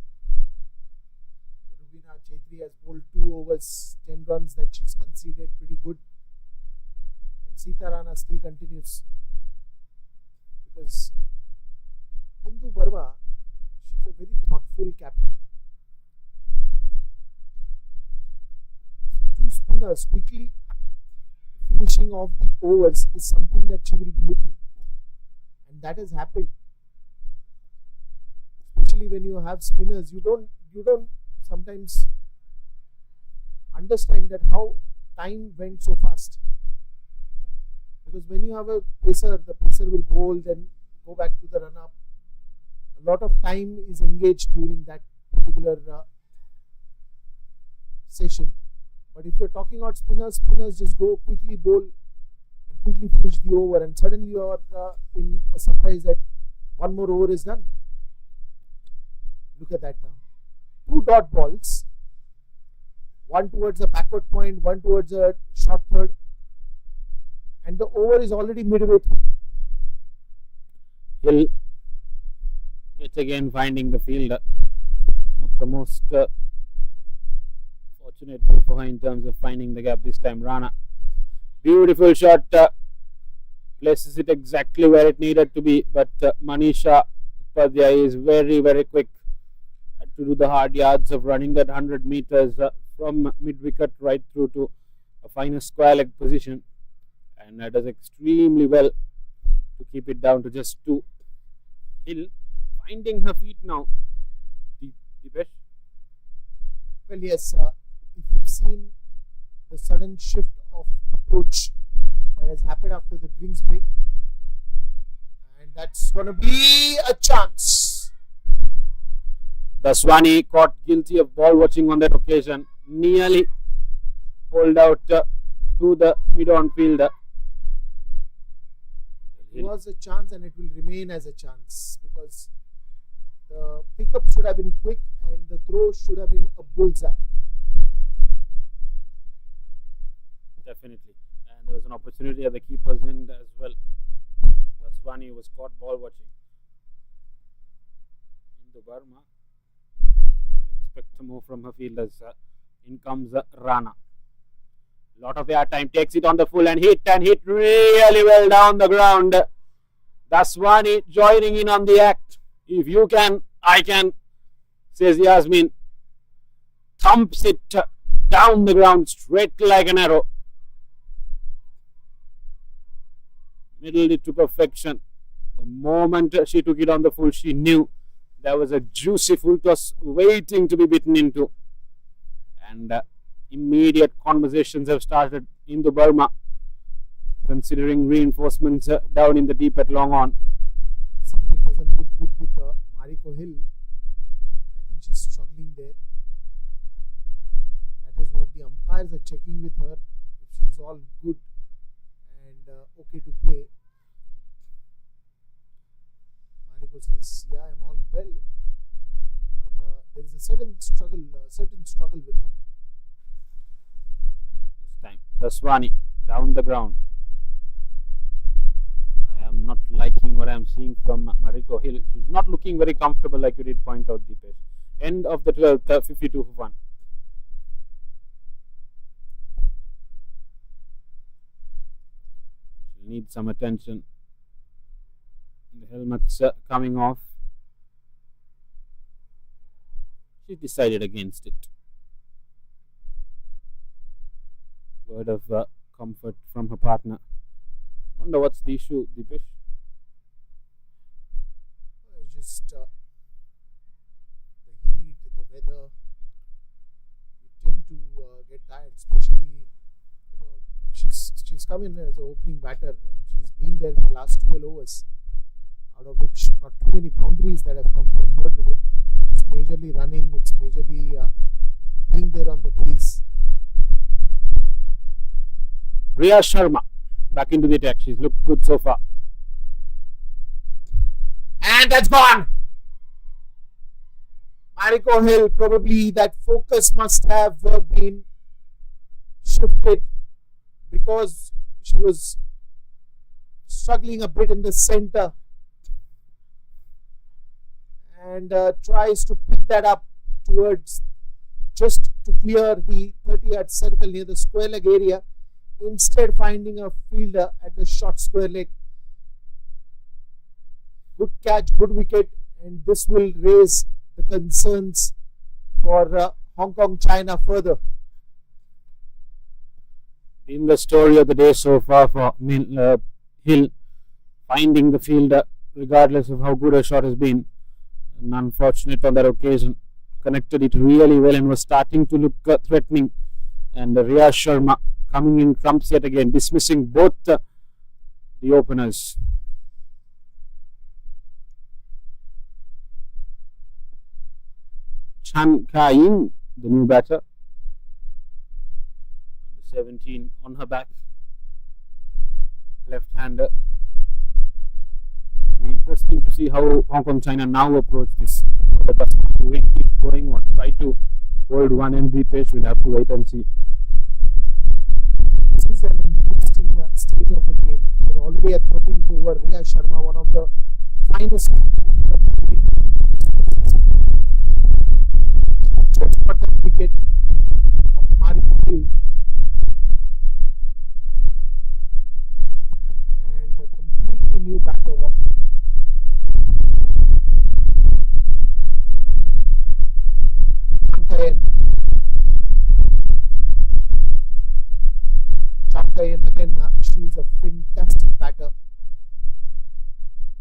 Rubina Chetri has bowled 2 overs, 10 runs that she's conceded, pretty good. And Sita Rana still continues because Indu Barma, she's a very thoughtful captain. 2 spinners quickly finishing off the overs is something that she will be looking, and that has happened. Especially when you have spinners, you don't sometimes understand that how time went so fast. Because when you have a pacer, the pacer will bowl, then go back to the run up. A lot of time is engaged during that particular session. But if you're talking about spinners just go quickly bowl and quickly finish the over, and suddenly you are in a surprise that one more over is done. Look at that now. 2 dot balls, one towards the backward point, one towards the short third, and the over is already midway through. Hill yet again finding the fielder. Not the most fortunately for her in terms of finding the gap this time. Rana, beautiful shot, places it exactly where it needed to be, but Manisha Upadhyay is very, very quick to do the hard yards of running that 100 meters from mid-wicket right through to a finer square leg position, and does extremely well to keep it down to just 2. Hill finding her feet now. Deepesh? Well, yes, if you've seen the sudden shift of approach that has happened after the drinks break, and that's going to be a chance. Daswani caught guilty of ball watching on that occasion, nearly hold out to the mid-on fielder. It was a chance and it will remain as a chance because the pickup should have been quick and the throw should have been a bullseye. Definitely, and there was an opportunity at the keeper's end as well. Daswani was caught ball watching. Indu Barma, she'll expect more from her fielders. In comes Rana. Lot of air time, takes it on the full and hit really well down the ground. Daswani joining in on the act. If you can, I can, says Yasmin. Thumps it down the ground straight like an arrow. Middled it to perfection. The moment she took it on the full, she knew there was a juicy full toss waiting to be bitten into. And immediate conversations have started in the Burma, considering reinforcements down in the deep at long on. Something doesn't look good with Mariko Hill. I think she's struggling there. That is what the umpires are checking with her. If she's all good and okay to play. Mariko says, yeah, I'm all well. But there is a certain struggle with her. This time, Daswani down the ground. I am not liking what I am seeing from Mariko Hill. She's not looking very comfortable, like you did point out, Deepesh. End of the 12th, 52 for 1. She'll need some attention. The helmet's coming off. She decided against it. word of comfort from her partner. Wonder what's the issue, Deepesh? Just the heat, the weather. You tend to get tired, especially she's come in as an opening batter and she's been there for the last 12 overs, out of which not too many boundaries that have come from her today. It's majorly running, it's majorly being there on the crease. Riya Sharma back into the attack. She's looked good so far. And that's gone. Mariko Hill, probably that focus must have been shifted because she was struggling a bit in the center and tries to pick that up towards just to clear the 30-yard circle near the square leg area, instead finding a fielder at the short square leg. Good catch, good wicket, and this will raise the concerns for Hong Kong China further. In the story of the day so far for Hill, finding the fielder regardless of how good a shot has been. And unfortunate on that occasion, connected it really well and was starting to look threatening. And Riya Sharma coming in trumps yet again, dismissing both the openers. Chan Ka-ying, the new batter, number 17 on her back, left-hander. Be interesting to see how Hong Kong China now approach this. Whether we keep going or try to hold one and Deepesh, we'll have to wait and see. This is an interesting stage of the game. We're already at 13th over. Riya Sharma, one of the finest. Just got the wicket of Mariko Hill and a completely new batter walking. Chamkayan again, she's a fantastic batter.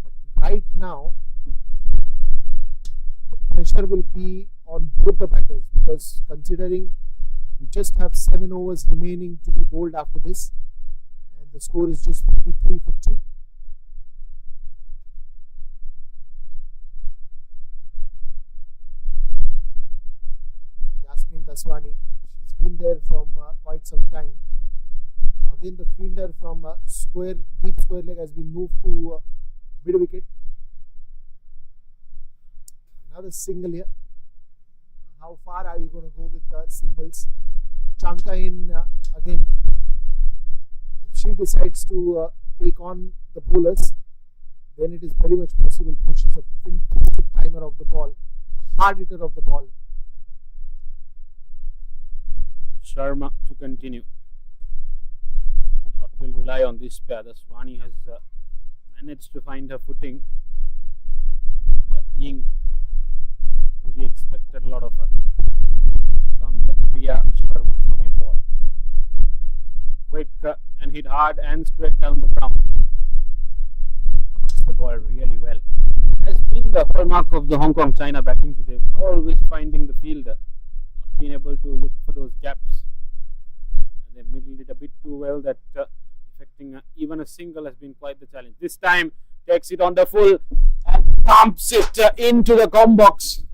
But right now, the pressure will be on both the batters because considering we just have 7 overs remaining to be bowled after this and the score is just 53 for 2. Yasmin Daswani, she's been there from quite some time. Now again the fielder from deep square leg has been moved to mid wicket. Another single here. How far are you going to go with singles? Chanka in again. If she decides to take on the bowlers, then it is very much possible because she's a fantastic timer of the ball, a hard hitter of the ball. Sharma to continue. Lot will rely on this pair. The Swani has managed to find her footing. Ying will be expected a lot of her. Comes Riya Sharma from Nepal. Quick and hit hard and straight down the ground. Connects the ball really well. Has been the hallmark of the Hong Kong China batting today. Always finding the fielder. Not being able to look for those gaps. And they middled it a bit too well that affecting even a single has been quite the challenge. This time takes it on the full and thumps it into the com box.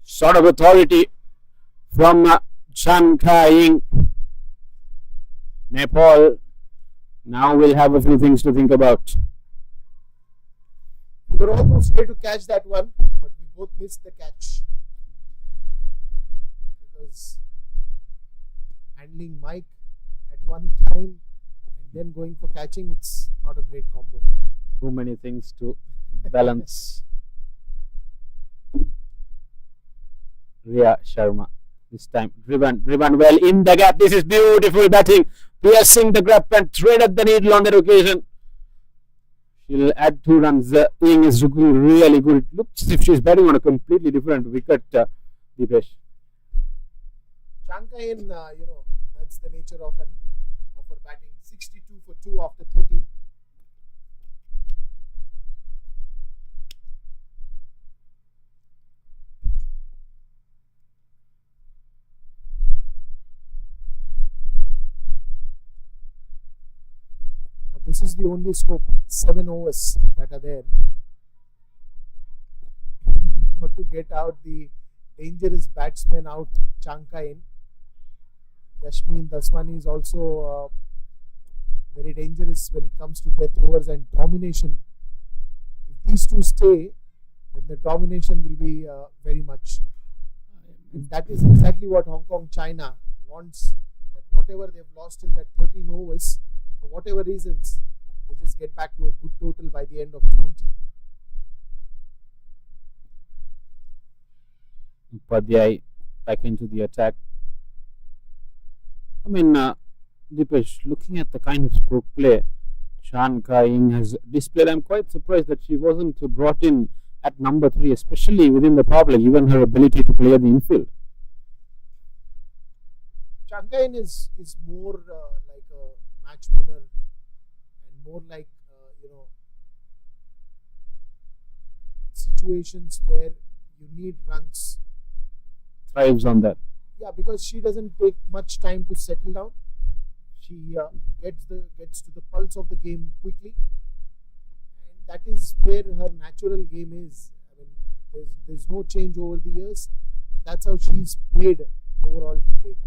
Sort of authority from Chan Ka-ying. Nepal now will have a few things to think about. We were almost ready to catch that one, but we both missed the catch because handling Mike at one time and then going for catching, it's not a great combo. Too many things to balance. Riya Sharma this time driven well in the gap. This is beautiful batting, piercing the gap and threaded the needle on that occasion. She'll add 2 runs. Ying is looking really good. It looks as if she's batting on a completely different wicket, Deepesh. Shankain, that's the nature of her batting. 62 for 2 after 13. This is the only scope, 7 overs that are there. You got to get out the dangerous batsman out, Chankain. Yashmin Daswani is also very dangerous when it comes to death overs and domination. If these two stay, then the domination will be very much. And that is exactly what Hong Kong China wants. That whatever they've lost in that 13 overs, for whatever reasons, they just get back to a good total by the end of 20. Upadhyay back into the attack. I mean, Dipesh, looking at the kind of stroke play Chan Kai-Ying has displayed, I'm quite surprised that she wasn't brought in at number 3, especially within the power play, given her ability to play at the infield. Chankain is more like a match winner and more like situations where you need runs. Thrives on that. Yeah, because she doesn't take much time to settle down. She gets to the pulse of the game quickly, and that is where her natural game is. I mean, there's no change over the years, and that's how she's played overall to date.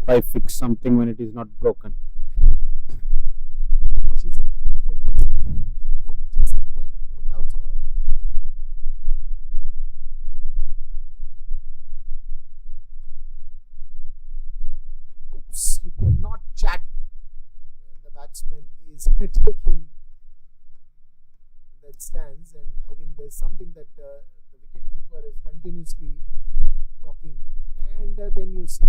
Why fix something when it is not broken? She's a fantastic talent, no doubt about it. Oops, you cannot chat when the batsman is taking that stance, and I think there's something that the wicket keeper is continuously talking, and then you see.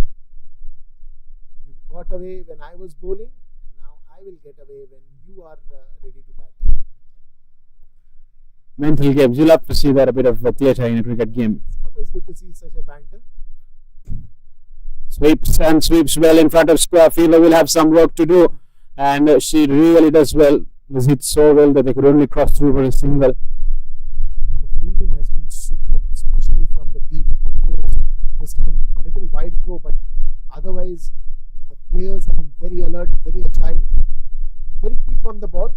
You got away when I was bowling, and now I will get away when you are ready to bat. Mental games. You love to see that a bit of theatre in a cricket game. It's always good to see such a banter. Sweeps and sweeps well in front of square. Fielder will have some work to do, and she really does well. Was hit so well that they could only cross through for a single. The fielding has been super, especially from the deep throws. This time a little wide throw, but otherwise the players have been very alert, very agile, very quick on the ball,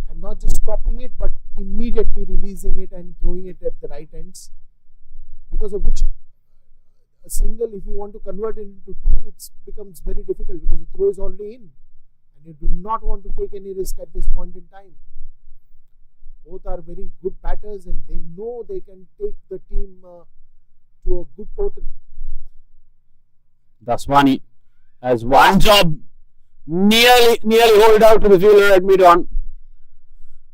and not just stopping it but immediately releasing it and throwing it at the right ends, because of which a single, if you want to convert it into 2, it becomes very difficult because the throw is already in and you do not want to take any risk at this point in time. Both are very good batters and they know they can take the team to a good total. Daswani has one job, nearly hold out to the fielder at mid-on.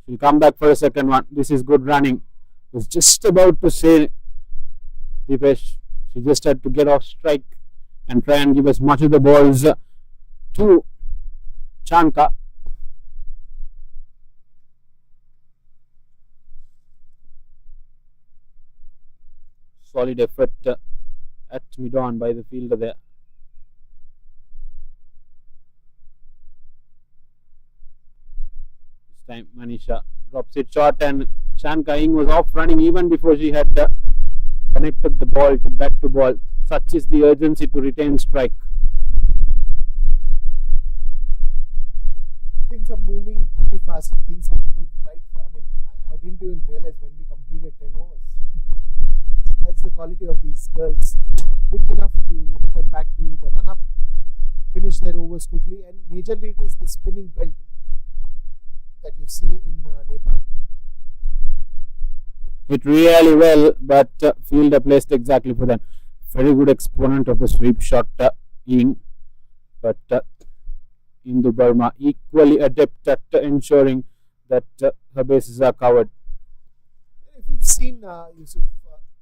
She'll come back for a second one. This is good running. Was just about to say, Dipesh, she just had to get off strike and try and give as much of the balls to Chanka. Solid effort at mid-on by the fielder there. This time Manisha drops it short, and Chan Kai-Ying was off running even before she had connected the ball to bat to ball. Such is the urgency to retain strike. Things are moving pretty fast and things have moved right. I mean, I didn't even realize when we completed 10 overs. That's the quality of these girls. Quick enough to return back to the run-up, finish their overs quickly, and majorly it is the spinning belt that you see in Nepal. Hit really well, but fielder placed exactly for that. Very good exponent of the sweep shot, Ying. But Indu Burma equally adept at ensuring that her bases are covered. If you've seen Yusuf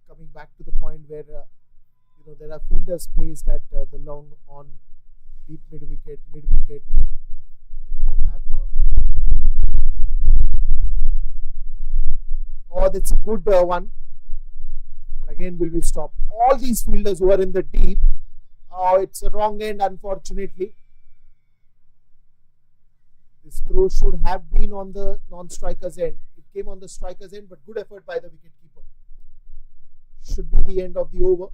coming back to the point where there are fielders placed at the long on, deep mid wicket, then you have that's a good one. But again, will we stop? All these fielders who are in the deep Oh, it's a wrong end, unfortunately. This throw should have been on the non-striker's end. It came on the striker's end, but good effort by the wicketkeeper. Should be the end of the over.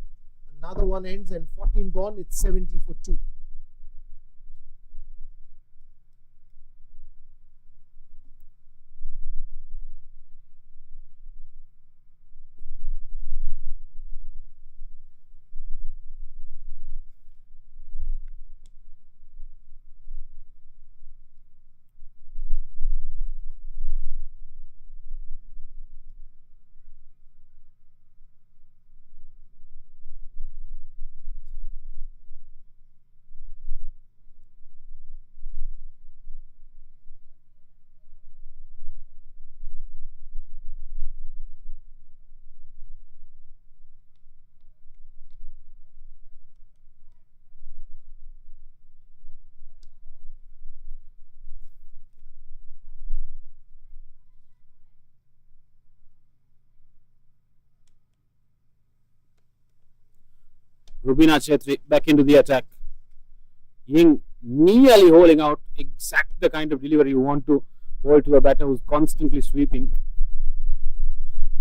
Another one ends and 14 gone. It's 70 for 2. Rubina Chetri back into the attack. Ying nearly holding out, exact the kind of delivery you want to hold to a batter who's constantly sweeping.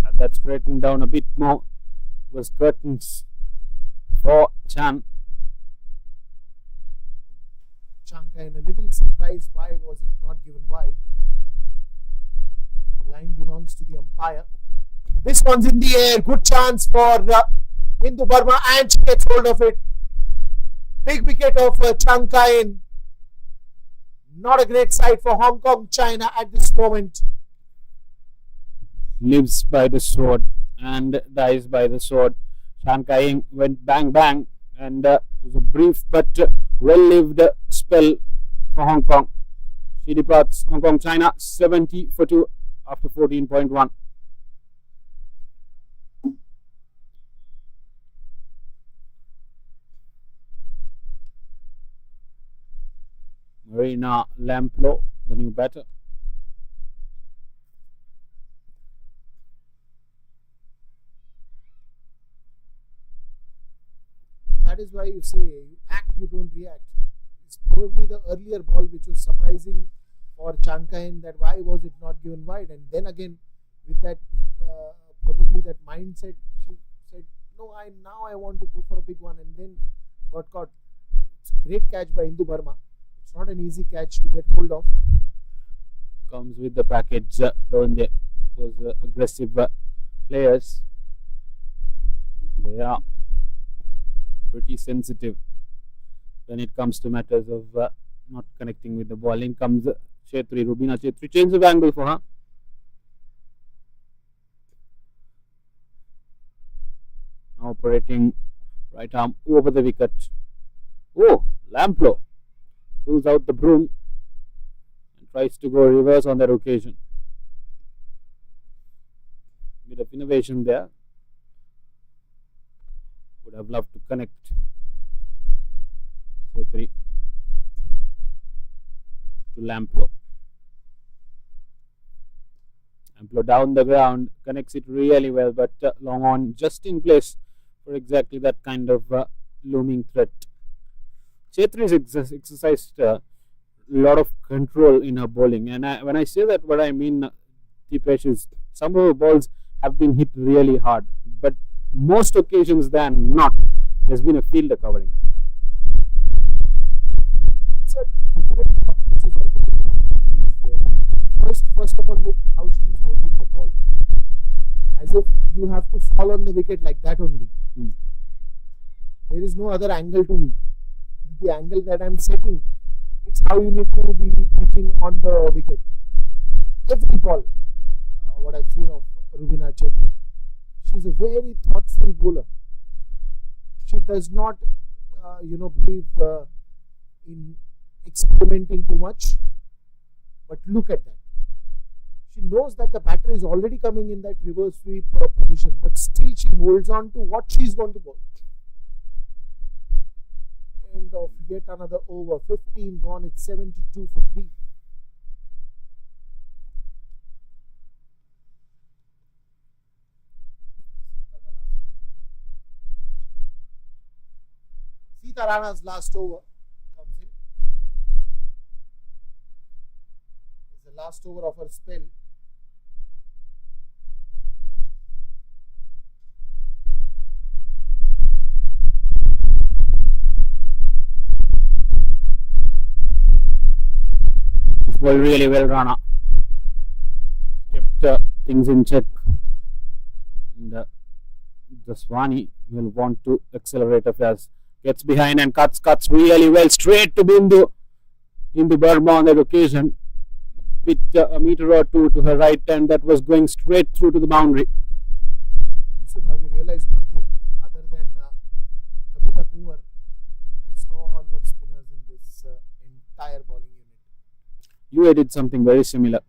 And that straightened down a bit more. Was curtains for Chan. Chanka in a little surprised why was it not given wide. But the line belongs to the umpire. This one's in the air. Good chance for Hindu Burma, and she gets hold of it. Big wicket of Chanka in. Not a great sight for Hong Kong, China at this moment. Lives by the sword and dies by the sword. Chan Kai-ying went bang bang, and it was a brief but well-lived spell for Hong Kong. She departs Hong Kong, China 70 for 2 after 14.1. Marina Lamplo, the new batter. That is why you say you act, you don't react. It's probably the earlier ball which was surprising for Chankain, that why was it not given wide, and then again with that probably that mindset, she said no, now I want to go for a big one, and then got caught. It's a great catch by Hindu Burma. It's not an easy catch to get hold of. Comes with the package, don't they? Those aggressive players, they are pretty sensitive when it comes to matters of not connecting with the ball. In comes Chetri, Rubina Chetri, change of angle for her. Now operating right arm over the wicket. Oh, Lamplo pulls out the broom and tries to go reverse on that occasion. Bit of innovation there. Would have loved to connect. Chetri to Lamplo. Lamplo down the ground, connects it really well, but long on, just in place for exactly that kind of looming threat. Chetri has exercised a lot of control in her bowling, and when I say that, what I mean, Deepesh, is some of her balls have been hit really hard, but most occasions than not, there's been a fielder covering them. It's a different process there. First of all, look how she is holding the ball, as if you have to fall on the wicket like that only. There is no other angle to you. The angle that I'm setting, it's how you need to be pitching on the wicket. Every ball, what I've seen of Rubina Chetri, she's a very thoughtful bowler. She does not, believe in experimenting too much. But look at that. She knows that the batter is already coming in that reverse sweep position, but still she holds on to what she's going to bowl. End of yet another over. 15 gone. It's 72 for 3. Sita Rana's last over comes in. It's the last over of her spell. This ball really well, Rana. Kept things in check. And Daswani will want to accelerate affairs. Gets behind and cuts really well. Straight to Bindu. Burma on that occasion. With a meter or two to her right, and that was going straight through to the boundary. Yusuf, have you realized one thing? Other than Kavita Kumar, rest all were spinners in this entire bowling unit. UAE did something very similar.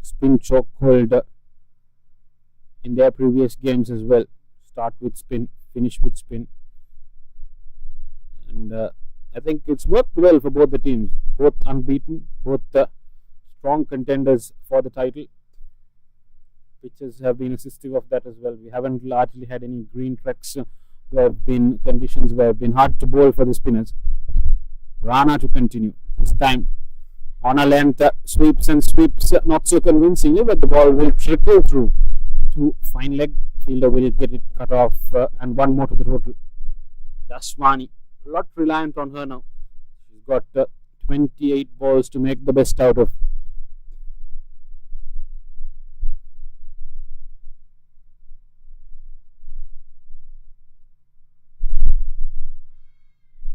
Spin choke hold in their previous games as well. Start with spin, finish with spin. And I think it's worked well for both the teams. Both unbeaten, both strong contenders for the title. Pitches have been assistive of that as well. We haven't largely had any green tracks. There have been conditions where have been hard to bowl for the spinners. Rana to continue. This time on a length, sweeps not so convincingly, but the ball will trickle through to fine leg. Fielder will get it cut off, and one more to the total. Daswani, a lot reliant on her now. She's got 28 balls to make the best out of.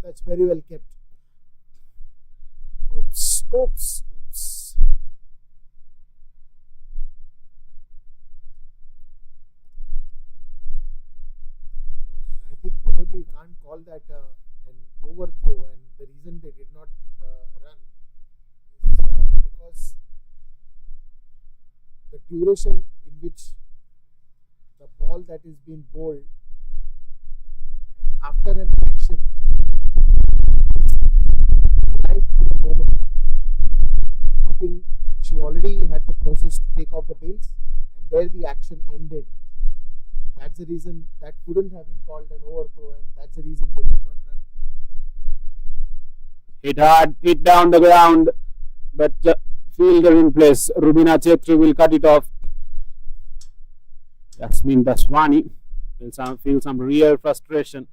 That's very well kept. Oops. And I think probably you can't call that an overthrow, and the reason they did not run is because the duration in which the ball that is being bowled, and after an action, live to the moment. I think she already had the process to take off the bails, and there the action ended. That's the reason that couldn't have been called an overthrow, and that's the reason they did not run. Hit hard, hit down the ground, but fielder in place. Rubina Chetri will cut it off. Yasmin Daswani will feel some real frustration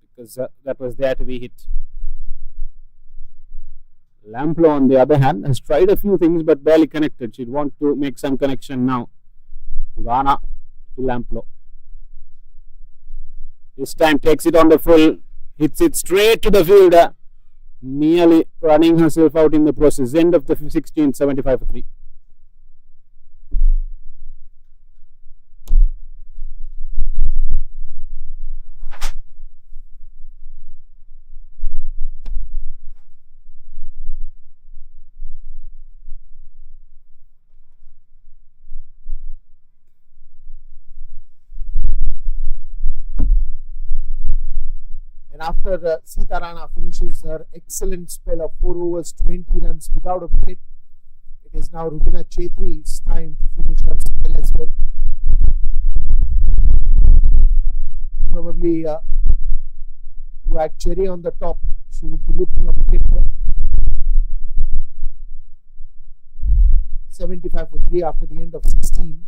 because that was there to be hit. Lamplo, on the other hand, has tried a few things but barely connected. She'd want to make some connection now. Rana to Lamplo. This time takes it on the full, hits it straight to the fielder, nearly running herself out in the process. End of the 16th, 75 for 3. After Sita Rana finishes her excellent spell of 4 overs, 20 runs without a wicket, it is now Rubina Chetri's time to finish her spell as well. Probably to add cherry on the top, she would be looking a wicket here. 75 for 3 after the end of 16.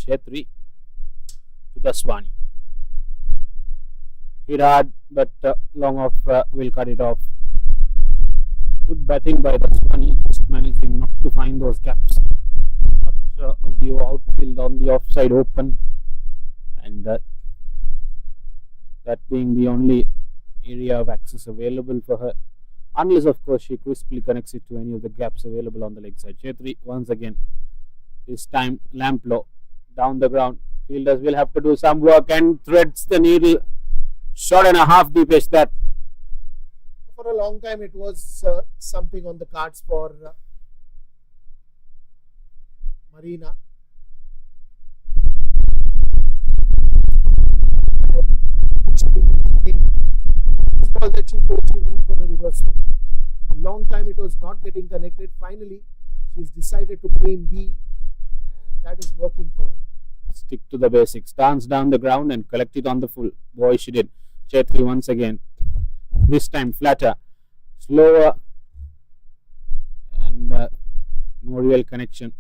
Chetri to Daswani. Hit hard, but long off will cut it off. Good batting by Daswani, just managing not to find those gaps. Not of the outfield on the offside open, and that being the only area of access available for her, unless of course she crisply connects it to any of the gaps available on the leg side. Chetri once again, this time Lamplo down the ground. Fielders will have to do some work and threads the needle. Shot and a half deep is that. For a long time it was something on the cards for Marina. ball that she played, she went for a reverse sweep. A long time it was not getting connected. Finally, she's decided to play in B, and that is working for her. Stick to the basics. Dance down the ground and collect it on the full. Boy, she did. Chetri once again. This time flatter, slower, and no real connection.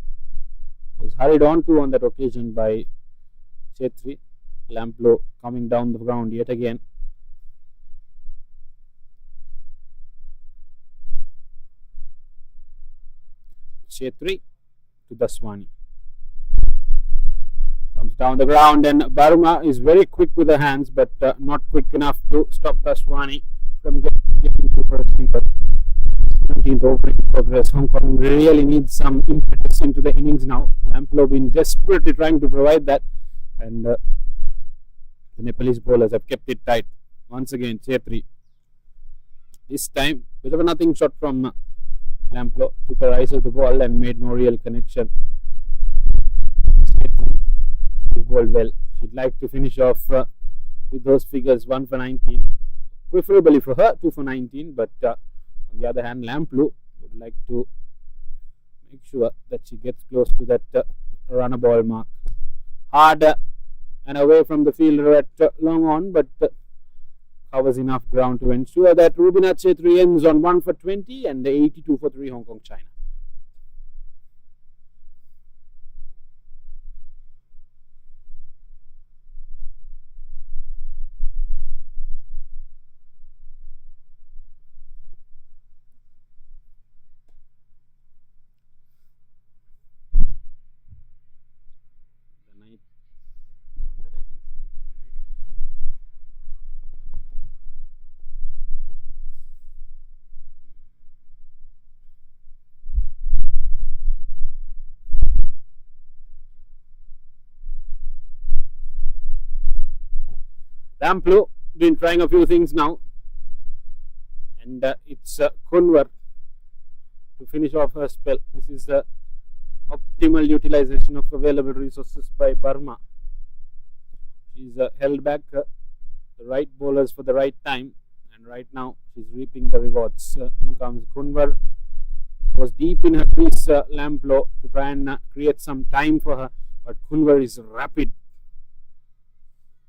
Was hurried on to on that occasion by Chetri. Lamplo coming down the ground yet again. Chetri to Daswani. Comes down the ground, and Burma is very quick with her hands, but not quick enough to stop Daswani from getting to her single. 17th over in progress. Hong Kong really needs some impetus into the innings now. Lamplo been desperately trying to provide that, and the Nepalese bowlers have kept it tight. Once again, Chetri. This time, bit of a nothing shot from Lamplo. Took her eyes of the ball and made no real connection. Chetri is bowled well. She'd like to finish off with those figures, 1 for 19. Preferably for her, 2 for 19. But on the other hand, Lamplo would like to make sure that she gets close to that runner ball mark. Hard and away from the fielder at long on, but covers enough ground to ensure that Rubina Chetri ends on 1 for 20 and 82 for 3 Hong Kong China. Lamplo been trying a few things now, and it's Kunwar to finish off her spell. This is optimal utilization of available resources by Burma. She's held back the right bowlers for the right time, and right now she's reaping the rewards. In comes Kunwar, was deep in her crease, Lamplo, to try and create some time for her, but Kunwar is rapid.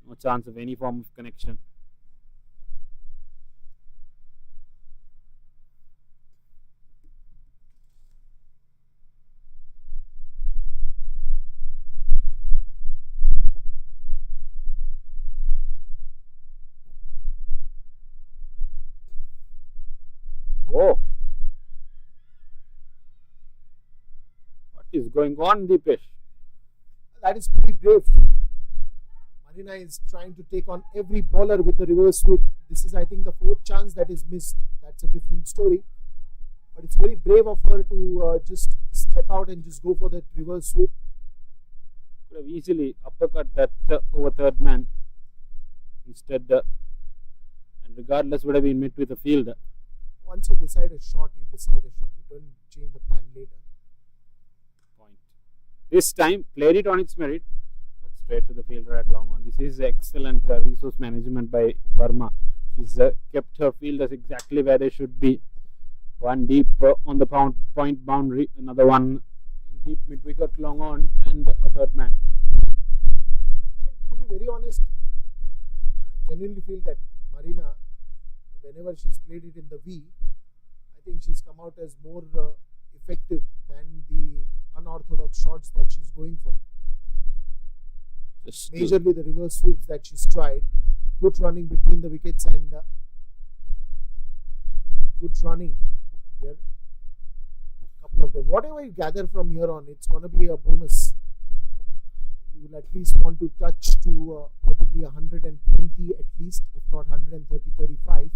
No chance of any form of connection. Oh, what is going on, Deepesh? That is pretty brave. Marina is trying to take on every bowler with the reverse sweep. This is, I think, the 4th chance that is missed. That's a different story. But it's very brave of her to just step out and just go for that reverse sweep. Could have easily uppercut that over third man. Instead, and regardless, would have been met with a fielder. Once you decide a shot, you decide a shot. You don't change the plan later. Point. This time, played it on its merit. Straight to the fielder at long on. This is excellent resource management by Burma. She's kept her fielders exactly where they should be. One deep on the point boundary, another one in deep mid wicket long on, and a third man. To be very honest, I genuinely feel that Marina, whenever she's played it in the V, I think she's come out as more effective than the unorthodox shots that she's going for. Majorly the reverse sweeps that she's tried. Good running between the wickets and good running here. A couple of them. Whatever you gather from here on, it's going to be a bonus. You will at least want to touch to probably 120 at least, if not 130, 35.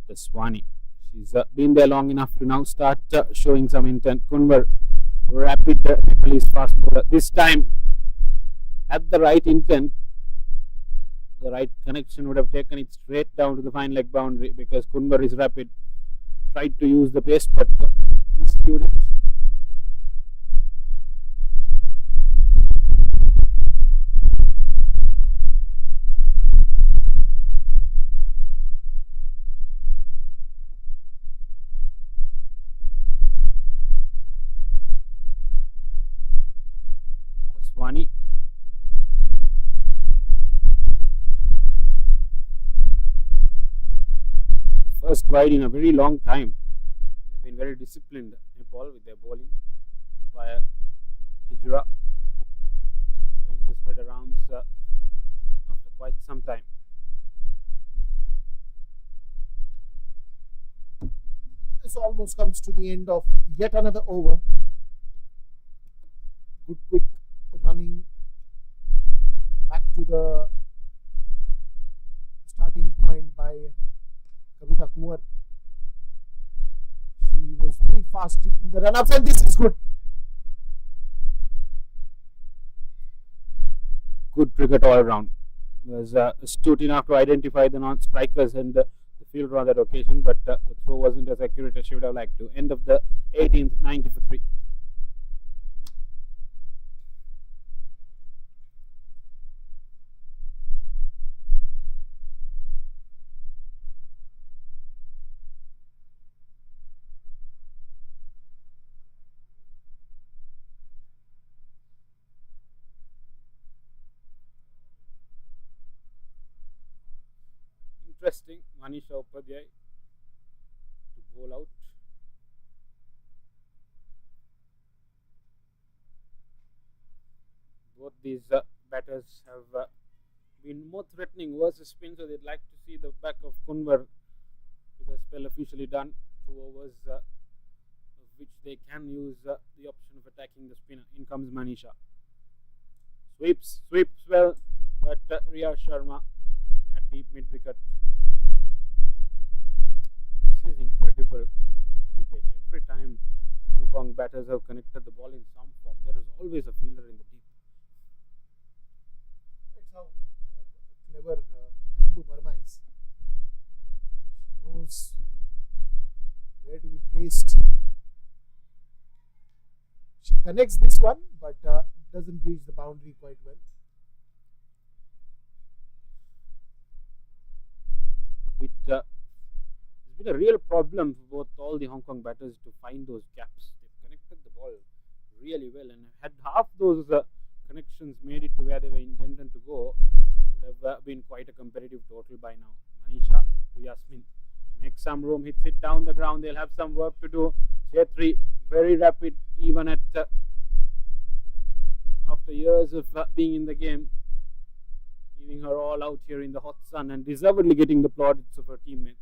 Daswani. She's been there long enough to now start showing some intent. Kunwar, rapid Nepalese fast bowler. This time, had the right intent, the right connection would have taken it straight down to the fine leg boundary, because Kunwar is rapid. Tried to use the pace, but miscued it. first wide in a very long time. They've been very disciplined, Nepal, with their bowling. Umpire Hijra having to spread her arms after quite some time. This almost comes to the end of yet another over. Good quick running back to the starting point by Kavita Kumar. She was very fast in the run-ups, and this is good. Good cricket all round. Was astute enough to identify the non-strikers and the fielder on that occasion, but the throw wasn't as accurate as she would have liked to. End of the 18th, 90 for 3. Interesting, Manisha Upadhyay to bowl out. Both these batters have been more threatening versus spin, so they'd like to see the back of Kunwar with a spell officially done. 2 overs of which they can use the option of attacking the spinner. In comes Manisha. Sweeps well, but Riya Sharma at deep mid wicket. This is incredible, Deepesh. Every time the Hong Kong batters have connected the ball in some form, there is always a fielder in the deep. That's how clever Hindu Burma is. She knows where to be placed. She connects this one, but doesn't reach the boundary quite well. It's been a real problem for both all the Hong Kong batters to find those gaps. They've connected the ball really well, and had half those connections made it to where they were intended to go, would have been quite a competitive total by now. Manisha to Yasmin makes some room, hits it down the ground. They'll have some work to do. Chetri very rapid, even at after years of being in the game, giving her all out here in the hot sun and deservedly getting the plaudits of her teammates.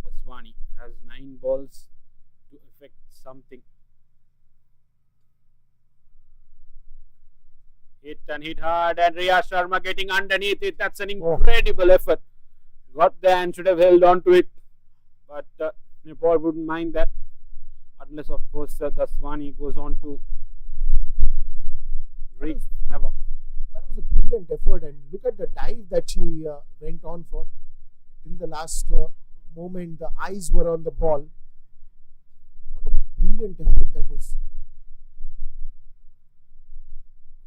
Daswani has 9 balls to effect something. Hit and hit hard, and Riya Sharma getting underneath it. That's an incredible effort. Got there and should have held on to it, but Nepal wouldn't mind that, unless of course Daswani goes on to wreak havoc. That was a brilliant effort, and look at the dive that she went on for. Till the last moment, the eyes were on the ball. What a brilliant effort that is.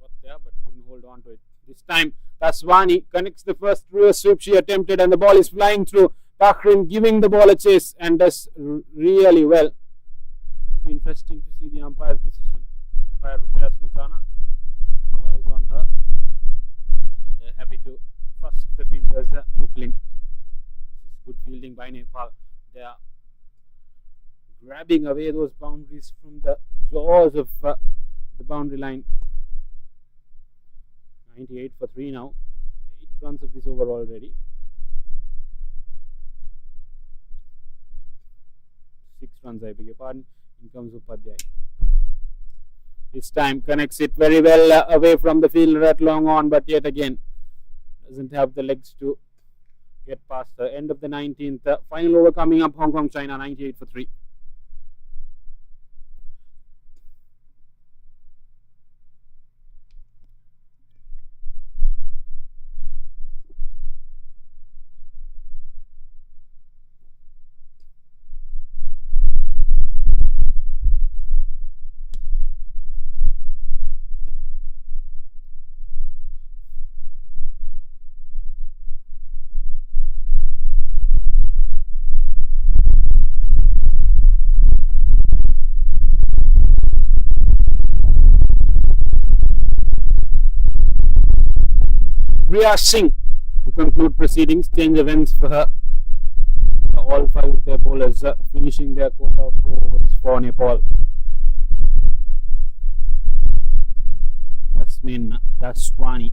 Got there but couldn't hold on to it. This time Daswani connects the first reverse sweep she attempted, and the ball is flying through. Takrin giving the ball a chase and does really well. It'll be interesting to see the umpire's decision. Umpire Ruqayya Sultana, all eyes on her, and they're happy to trust the fielder's inkling. This is good fielding by Nepal. They are grabbing away those boundaries from the jaws of the boundary line. 98 for 3 now. 8 runs of this over already. 6 runs, I beg your pardon. In comes Upadhyay. This time connects it very well away from the fielder at long on, but yet again doesn't have the legs to get past the end of the 19th. Final over coming up, Hong Kong, China, 98 for 3. Priya Singh to to conclude proceedings. Change of ends for her. All 5 of their bowlers finishing their quota of 4 overs for Nepal. Yasmin Daswani,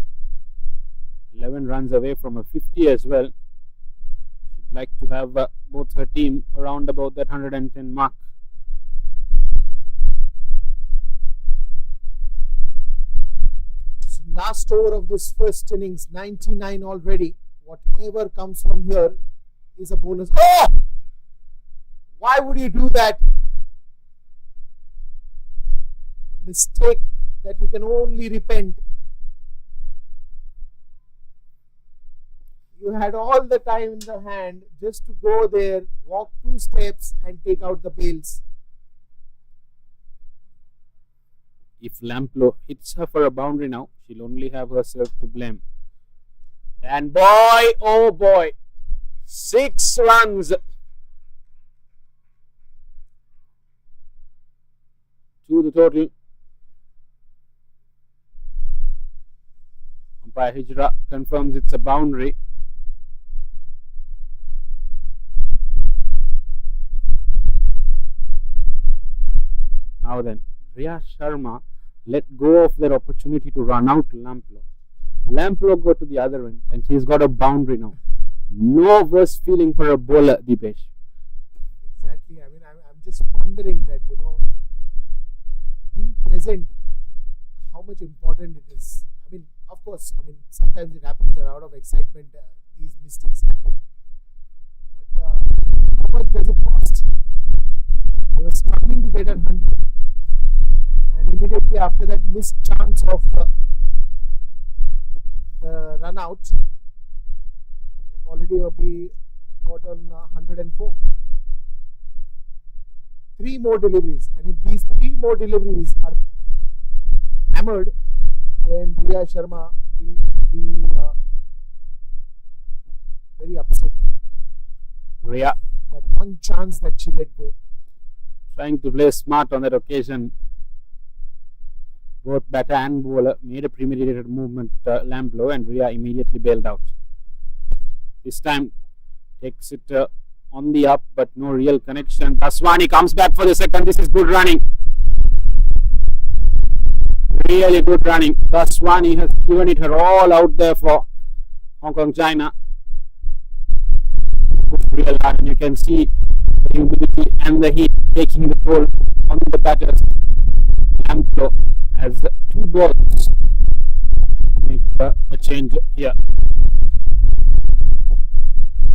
11 runs away from a 50 as well. She'd like to have both her team around about that 110 mark. So last over of this first innings, 99 already. Whatever comes from here is a bonus. Oh! Why would you do that? A mistake that you can only repent. You had all the time in the hand just to go there, walk 2 steps and take out the bails. If Lamplow hits her for a boundary now, she'll only have herself to blame. And boy, oh boy, 6 runs. 2 the total. Umpire Hijra confirms it's a boundary. Now then, Riya Sharma let go of their opportunity to run out Lamplow. Lamplow go to the other end and she's got a boundary now. No worse feeling for a bowler, Deepesh. Exactly. I mean, I'm just wondering that, being present, how much important it is. I mean, of course, sometimes it happens that out of excitement, these mistakes happen. But how much does it cost? They were struggling to get 100. And immediately after that missed chance of the run out, they've already got on 104. 3 more deliveries, and if these 3 more deliveries are hammered, then Riya Sharma will be very upset. Riya, that one chance that she let go. Trying to play smart on that occasion. Both batter and bowler made a premeditated movement, Lamplow, and Riya immediately bailed out. This time takes it on the up, but no real connection. Daswani comes back for the second. This is good running. Really good running. Daswani has given it her all out there for Hong Kong China. Good real run. You can see the humidity and the heat taking the toll on the batters. Lamplow has 2 balls. Make a change here.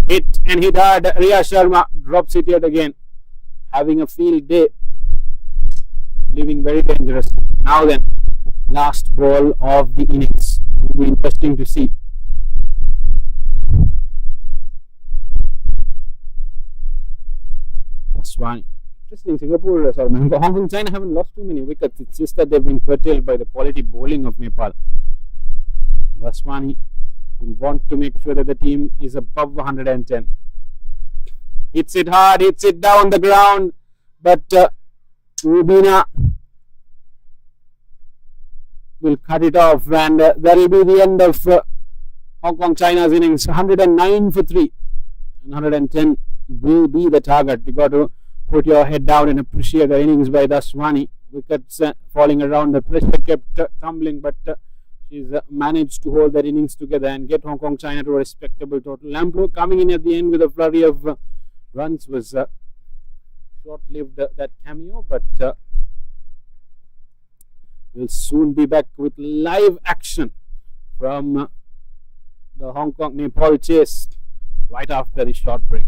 Hit and hit hard. Riya Sharma drops it yet again. Having a field day. Leaving very dangerous. Now then, last ball of the innings. Will be interesting to see. That's one. Interesting. Hong Kong China haven't lost too many wickets. It's just that they've been curtailed by the quality bowling of Nepal. Vaswani will want to make sure that the team is above 110. Hits it hard, hits it down the ground, but Rubina will cut it off, and that will be the end of Hong Kong China's innings. 109 for 3 and 110 will be the target. You got to put your head down and appreciate the innings by Daswani. Wickets falling around, the pressure kept tumbling, but she's managed to hold their innings together and get Hong Kong China to a respectable total. Lamplow coming in at the end with a flurry of runs was short-lived, that cameo, but we'll soon be back with live action from the Hong Kong Nepal chase right after the short break.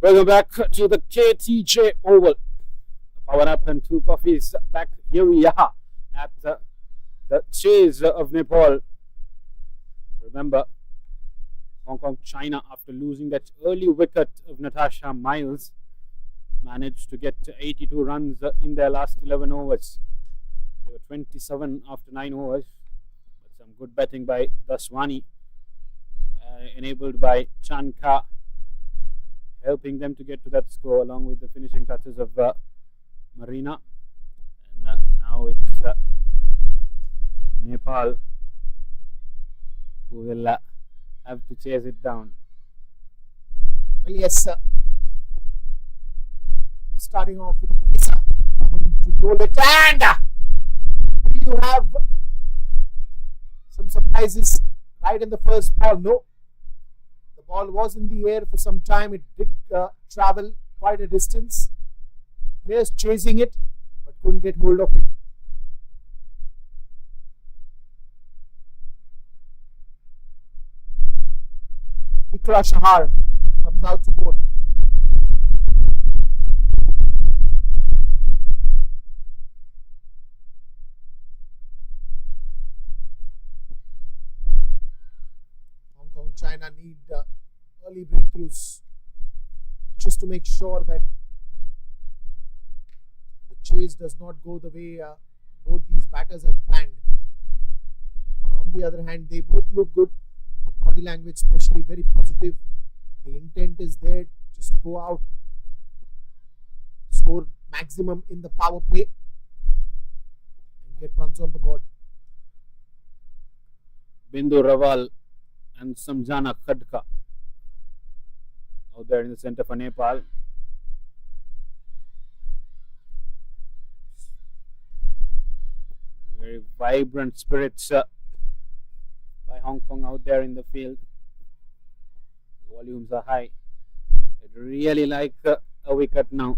Welcome back to the KTJ Oval. Power up and 2 coffees back. Here we are at the chase of Nepal. Remember, Hong Kong, China, after losing that early wicket of Natasha Miles, managed to get 82 runs in their last 11 overs. They were 27 after 9 overs. But some good batting by Daswani, enabled by Chanka, helping them to get to that score along with the finishing touches of Marina. And now it's Nepal who will have to chase it down. Well, yes, starting off with Pisa coming to roll it, and you have some surprises right in the first ball. No, the ball was in the air for some time. It did travel quite a distance. Players chasing it but couldn't get hold of it. Ikra Shahar comes out to bowl. Hong Kong, China need early breakthroughs just to make sure that the chase does not go the way both these batters have planned. But on the other hand, they both look good. Body language especially very positive. The intent is there just to go out, score maximum in the power play and get runs on the board. Bindu Raval and Samjana Khadka out there in the centre for Nepal. Very vibrant spirits by Hong Kong out there in the field. Volumes are high. They'd really like a wicket now.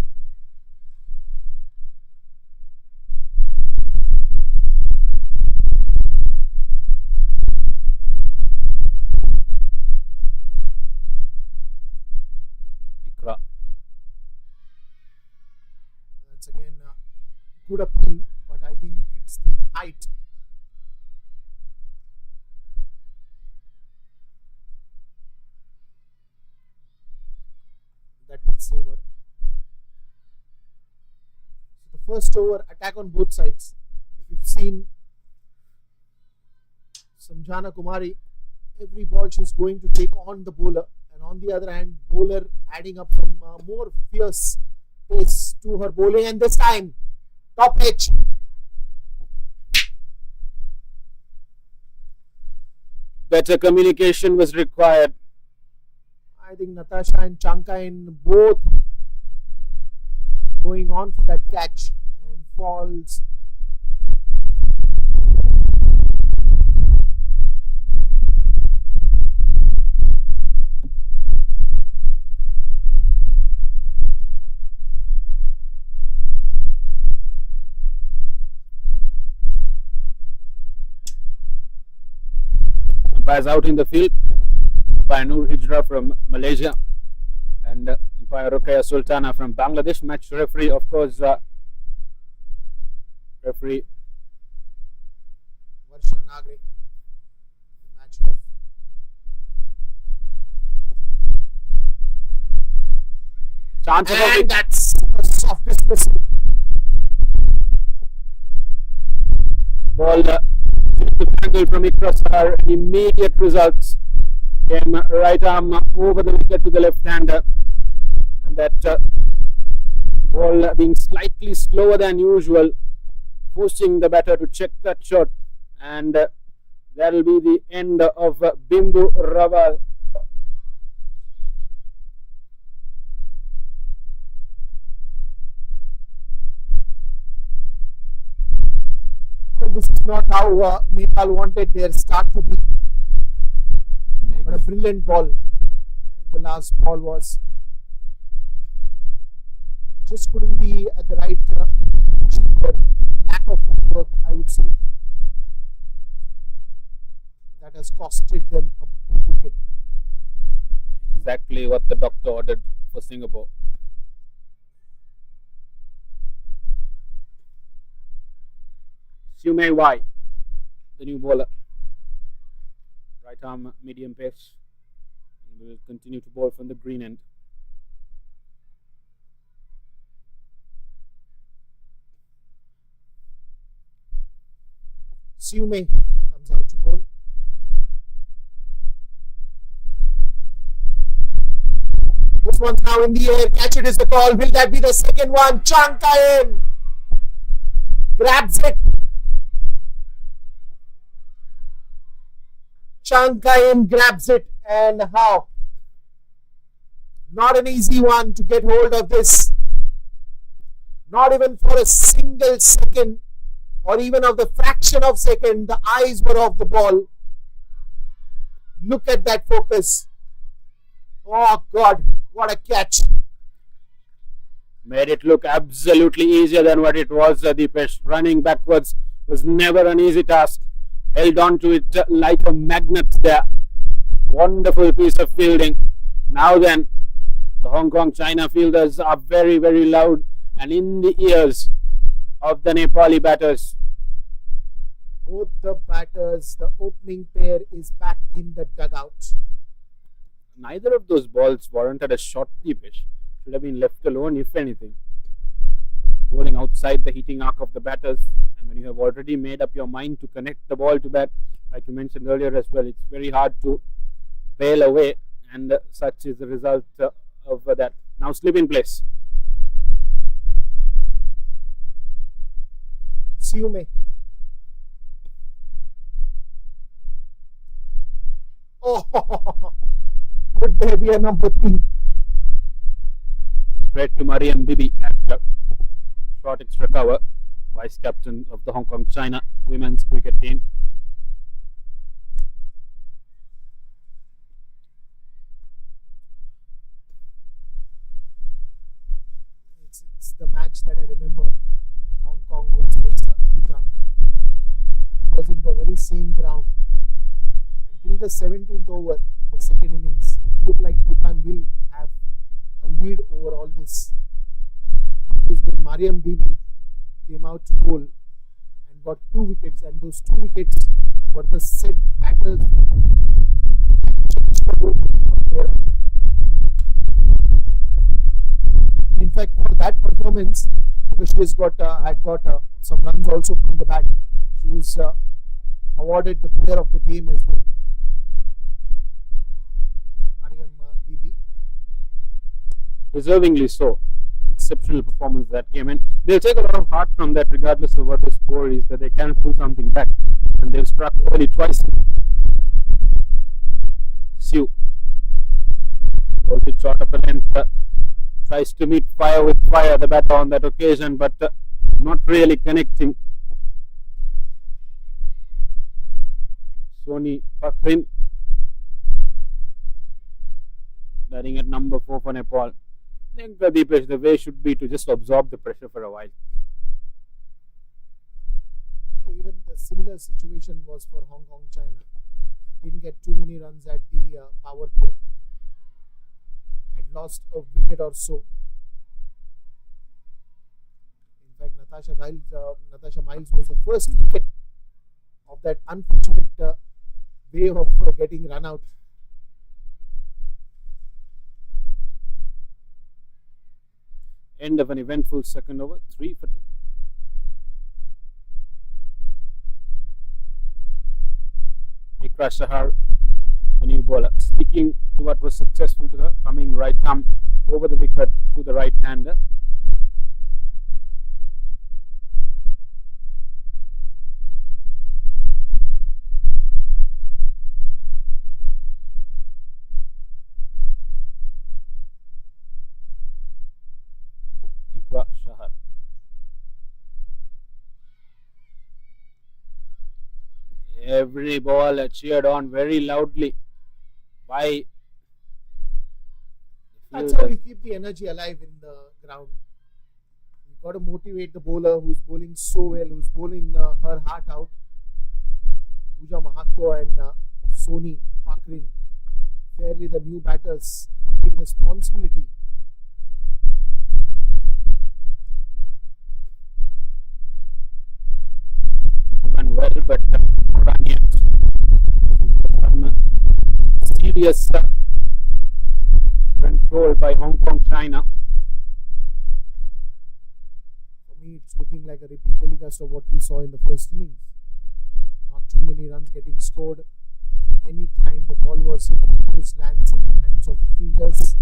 Ikra. That's again good appeal, but I think it's the height. That will savour. So the first over, attack on both sides. If you've seen Samjana Kumari, every ball she's going to take on the bowler, and on the other hand, bowler adding up some more fierce pace to her bowling, and this time top edge. Better communication was required. I think Natasha and Chanka both going on for that catch and falls. Umpires out in the field. Umpire Noor Hijra from Malaysia and umpire Ruqayya Sultana from Bangladesh. Match referee, of course, referee Varsha Nagre, the match ref. chance of a And wicket. that's a soft dismissal. Ball the angle from Ikra Shahar. Immediate results. Came right arm over the wicket to the left hander, and that ball being slightly slower than usual, forcing the batter to check that shot, and that will be the end of Bindu Raval. Well, this is not how Nepal wanted their start to be. But a brilliant ball. The last ball was just couldn't be at the right position. Lack of footwork, I would say. That has costed them a big wicket. Exactly what the doctor ordered for Singapore. Siu Mei Wai, the new bowler. Right arm medium pace. And will continue to bowl from the green end. Siu Mei comes out to bowl. This one's now in the air. Catch it is the call. Will that be the second one? Chang Kain grabs it. Chang Kain grabs it, and how? Not an easy one to get hold of this. Not even for a single second, or even of the fraction of second, the eyes were off the ball. Look at that focus. Oh God, what a catch. Made it look absolutely easier than what it was. Deepesh running backwards was never an easy task. Held on to it like a magnet there. Wonderful piece of fielding. Now then, the Hong Kong China fielders are very, very loud and in the ears of the Nepali batters. Both the batters, the opening pair is back in the dugout. Neither of those balls warranted a short Deepesh. Should have been left alone, if anything. Bowling outside the hitting arc of the batters, and when you have already made up your mind to connect the ball to bat, like you mentioned earlier as well, it's very hard to bail away, and such is the result of that. Now slip in place. Siu Mei. Oh, would there be a number 3? Straight to Mariam Bibi at short extra cover, vice captain of the Hong Kong China women's cricket team. It's the match that I remember. Hong Kong versus Bhutan. It was in the very same ground. Until the 17th over in the second innings, it looked like Bhutan will have a lead over all this. And it is when Mariam Bibi came out to bowl and got 2 wickets, and those 2 wickets were the set batters. In fact, for that performance, because she has had got some runs also from the bat, she was awarded the player of the game as well. Mariam Bibi. Deservingly so. Exceptional performance that came in. They'll take a lot of heart from that, regardless of what the score is, that they can pull something back. And they've struck early twice. Siu holds it short of a length. Tries to meet fire with fire, the batter on that occasion, but not really connecting. Soni Pakrin batting at number 4 for Nepal. I think Deepesh, the way should be to just absorb the pressure for a while. Even the similar situation was for Hong Kong China. Didn't get too many runs at the power play. Had lost a wicket or so. In fact, Natasha Miles was the first wicket of that unfortunate way of getting run out. End of an eventful second over, 3 for 2. Ikra Shahar, the new bowler, sticking to what was successful to her, coming right arm over the wicket to the right hander. Ikra Shahar. Every ball cheered on very loudly by the That's how you fielders. keep the energy alive in the ground. You've got to motivate the bowler who's bowling so well, who's bowling her heart out. Pooja Mahatma and Soni Pakrin, fairly the new batters, and a big responsibility well, but run yet. Some serious control by Hong Kong, China. For me, it's looking like a repeat telecast of what we saw in the first innings. Not too many runs getting scored. Any time the ball was hit, it was lands in the hands of the fielders.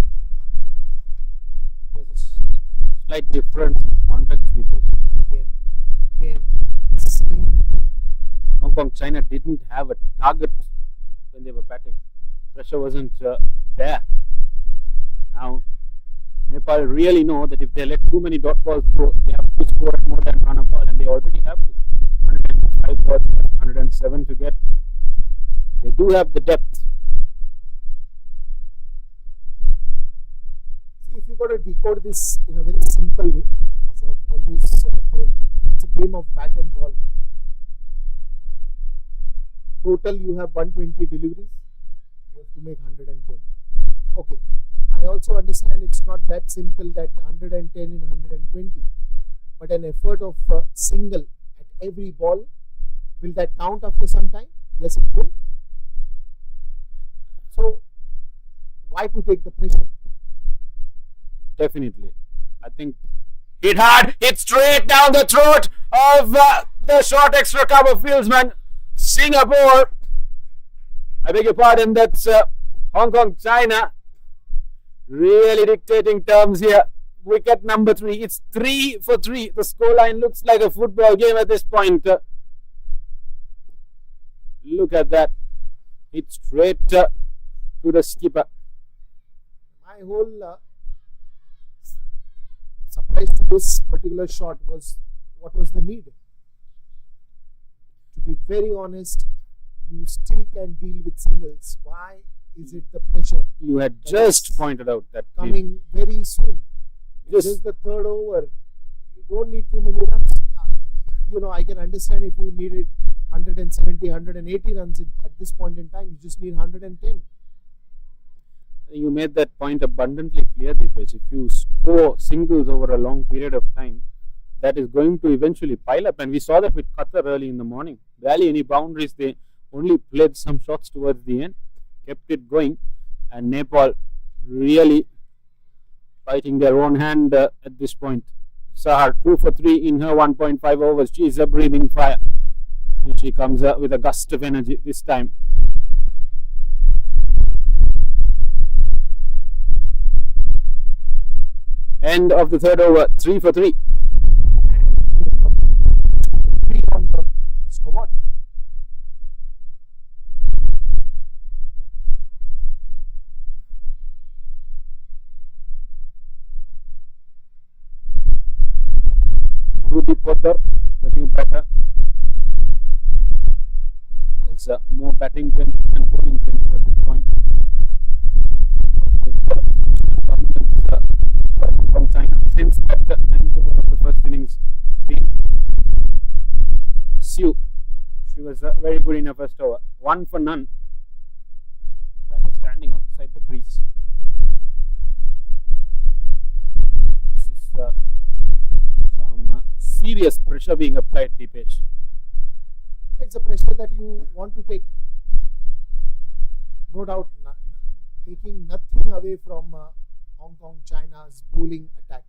There's a slight difference in context. Again, same thing. Hong Kong, China didn't have a target when they were batting. The pressure wasn't there. Now, Nepal really know that if they let too many dot balls go, they have to score more than run a ball, and they already have to. 105 balls, 107 to get. They do have the depth. See, if you got to decode this in a very simple way, as I've always told, it's a game of bat and ball. Total, you have 120 deliveries. You have to make 110. Okay. I also understand it's not that simple that 110 in 120, but an effort of single at every ball, will that count after some time? Yes, it will. So, why to take the pressure? Definitely. I think hit hard, hit straight down the throat of the short extra cover fieldsman. Singapore. I beg your pardon, that's Hong Kong, China. Really dictating terms here. Wicket number 3. It's 3 for 3. The scoreline looks like a football game at this point. Look at that. It's straight to the skipper. My whole surprise to this particular shot was what was the need. To be very honest, you still can deal with singles. Why is it the pressure? You had just pointed out that coming very soon. This is the third over. You don't need too many runs. You know, I can understand if you needed 170, 180 runs at this point in time. You just need 110. You made that point abundantly clear, Deepesh. If you score singles over a long period of time, that is going to eventually pile up. And we saw that with Qatar early in the morning. Barely any boundaries. They only played some shots towards the end, kept it going. And Nepal really fighting their own hand at this point. Sahar 2 for 3 in her 1.5 overs. She is a breathing fire. Here she comes with a gust of energy this time. End of the third over, 3 for 3. 3 on the scoreboard. Rudy Potter, the new batter. There's more batting than bowling at this point. From China since that 9th over of the first innings, Siu, she was very good in her first over. 1 for none. Batter standing outside the crease. This is some serious pressure being applied, Deepesh. It's a pressure that you want to take. No doubt, taking nothing away from Hong Kong, China's bowling attack.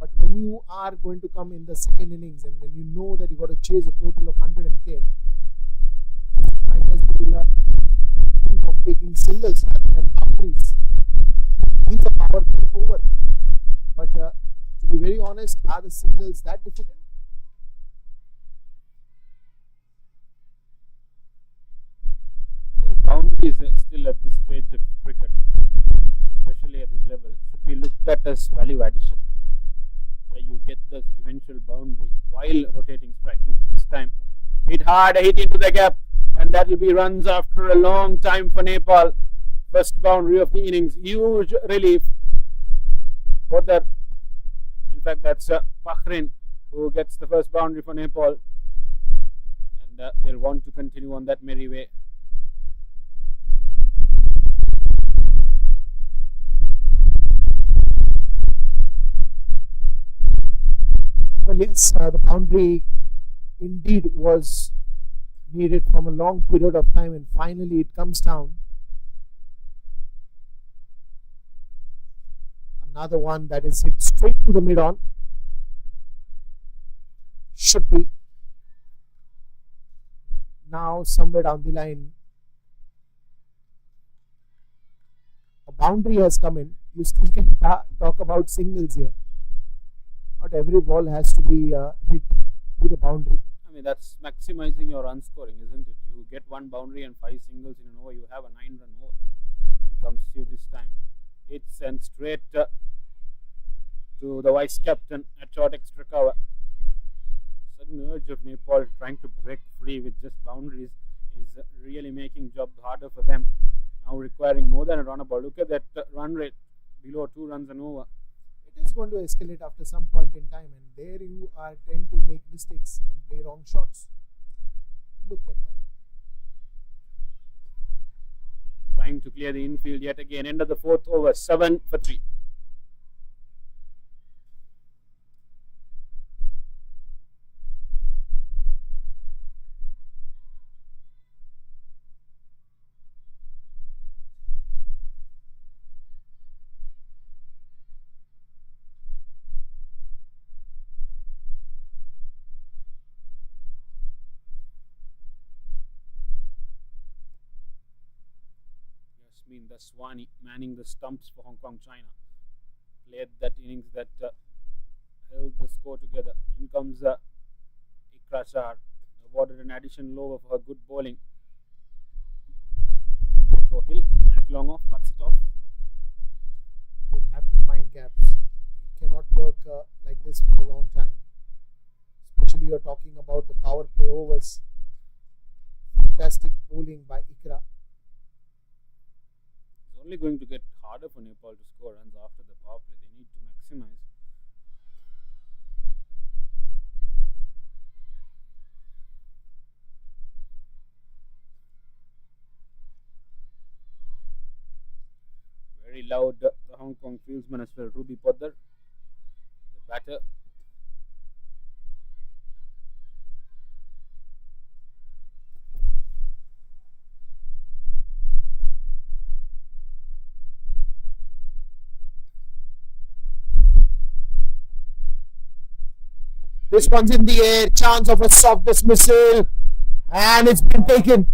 But when you are going to come in the second innings and when you know that you got to chase a total of 110, you might as well think of taking singles and boundaries. These are power play over. But to be very honest, are the singles that difficult? I think boundaries still at this stage of cricket, especially at this level, should be looked at as value addition, where you get the eventual boundary while rotating strike. This time, hit hard, a hit into the gap, and that will be runs after a long time for Nepal. First boundary of the innings, huge relief for that. In fact, that's Pakhrin who gets the first boundary for Nepal, and they'll want to continue on that merry way. Well, yes, the boundary indeed was needed from a long period of time, and finally it comes down. Another one that is hit straight to the mid-on. Should be. Now somewhere down the line, a boundary has come in. You still can talk about singles here. Not every ball has to be hit to the boundary. I mean, that's maximizing your run scoring, isn't it? You get one boundary and 5 singles in an over, you have a 9-run over. It comes to you this time. It's and straight to the vice captain at short extra cover. Sudden urge of Nepal trying to break free with just boundaries is really making job harder for them. Now requiring more than a run ball. Look at that run rate, below 2 runs and over. It is going to escalate after some point in time, and there you are tend to make mistakes and play wrong shots. Look at that. Trying to clear the infield yet again. End of the 4th over, 7 for 3. The Swani manning the stumps for Hong Kong China. Played that innings that held the score together. In comes Ikra Shah, awarded an additional over for her good bowling. Mariko Hill at long off, cuts it off. They'll have to find gaps. It cannot work like this for a long time. Especially you're talking about the power play overs. Fantastic bowling by Ikra. Only going to get harder for Nepal to score runs after the power play. They need to maximize. Very loud, the Hong Kong fieldsman as well, Ruby Poddar, the batter. This one's in the air, chance of a soft dismissal, and it's been taken.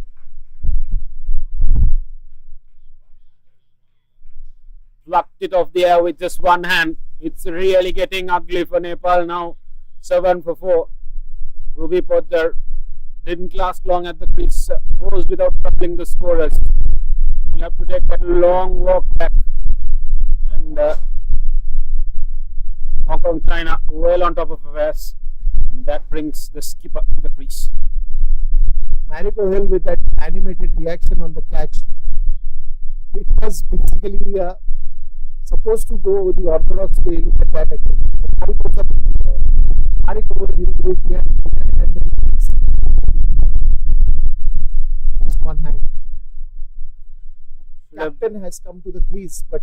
Plucked it off the air with just one hand. It's really getting ugly for Nepal now. 7 for 4. Ruby Poddar didn't last long at the crease. Goes without troubling the scorers. We'll have to take that long walk back. And Hong Kong China well on top of affairs. And that brings the skipper to the crease. Mariko Hill with that animated reaction on the catch. It was basically supposed to go the orthodox way. Look at that again. The ball goes up in the air. Mariko Hill goes behind and then takes just one hand. Captain has come to the crease, but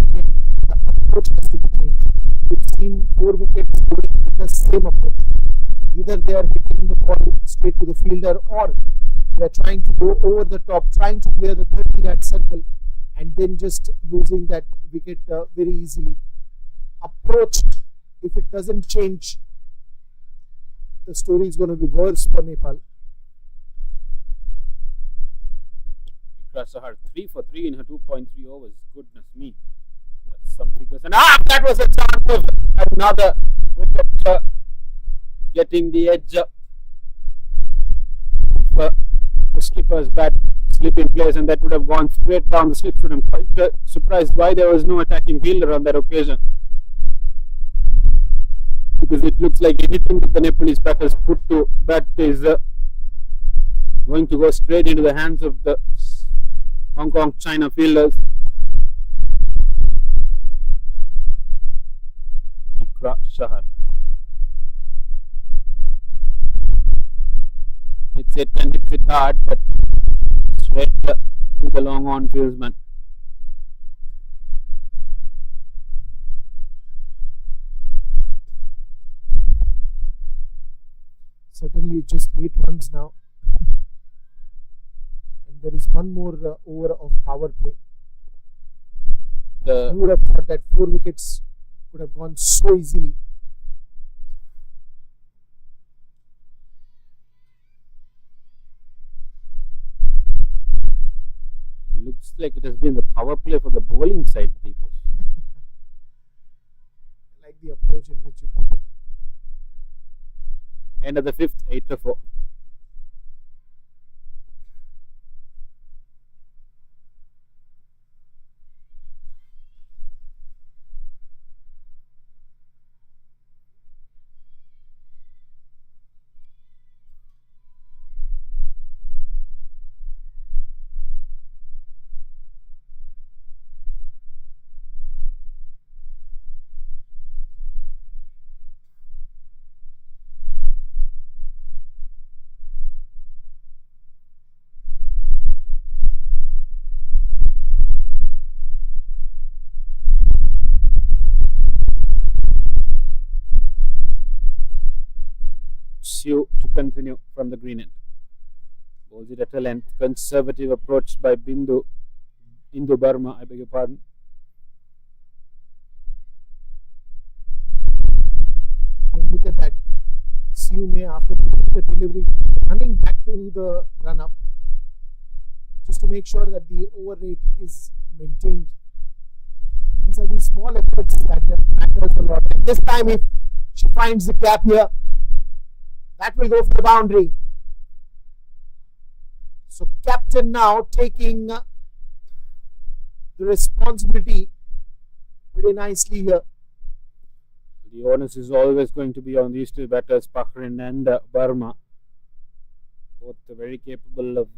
again, the approach has to be changed. We've seen 4 wickets going with the same approach. Either they are hitting the ball straight to the fielder, or they are trying to go over the top, trying to clear the 30-yard circle, and then just losing that wicket very easily. Approach, if it doesn't change, the story is going to be worse for Nepal. Ikra Shah 3 for 3 in her 2.3 overs. Goodness me. That's some figures. And that was a chance of another wicket getting the edge for the skipper's bat slip in place, and that would have gone straight down the slip. I'm quite surprised why there was no attacking fielder on that occasion, because it looks like anything that the Nepalese batters put to bat is going to go straight into the hands of the Hong Kong China fielders. Ikra Shah hits it and hits it hard, but straight to the long on fieldsman. Certainly just 8 runs now. And there is one more over of power play. Who would have thought that 4 wickets could have gone so easily? Looks like it has been the power play for the bowling side, Deepesh. I like the approach in which you put it. End of the 5th, 8-4. To continue from the green end. Bowls it at a length. Conservative approach by Hindu Burma, I beg your pardon. Again, look at that. Siume, after putting the delivery, running back to the run up just to make sure that the over rate is maintained. These are the small efforts that matters a lot. And this time, if she finds the gap here, that will go for the boundary. So captain now taking the responsibility pretty nicely here. The onus is always going to be on these two batters, Pakrin and Burma. Both are very capable of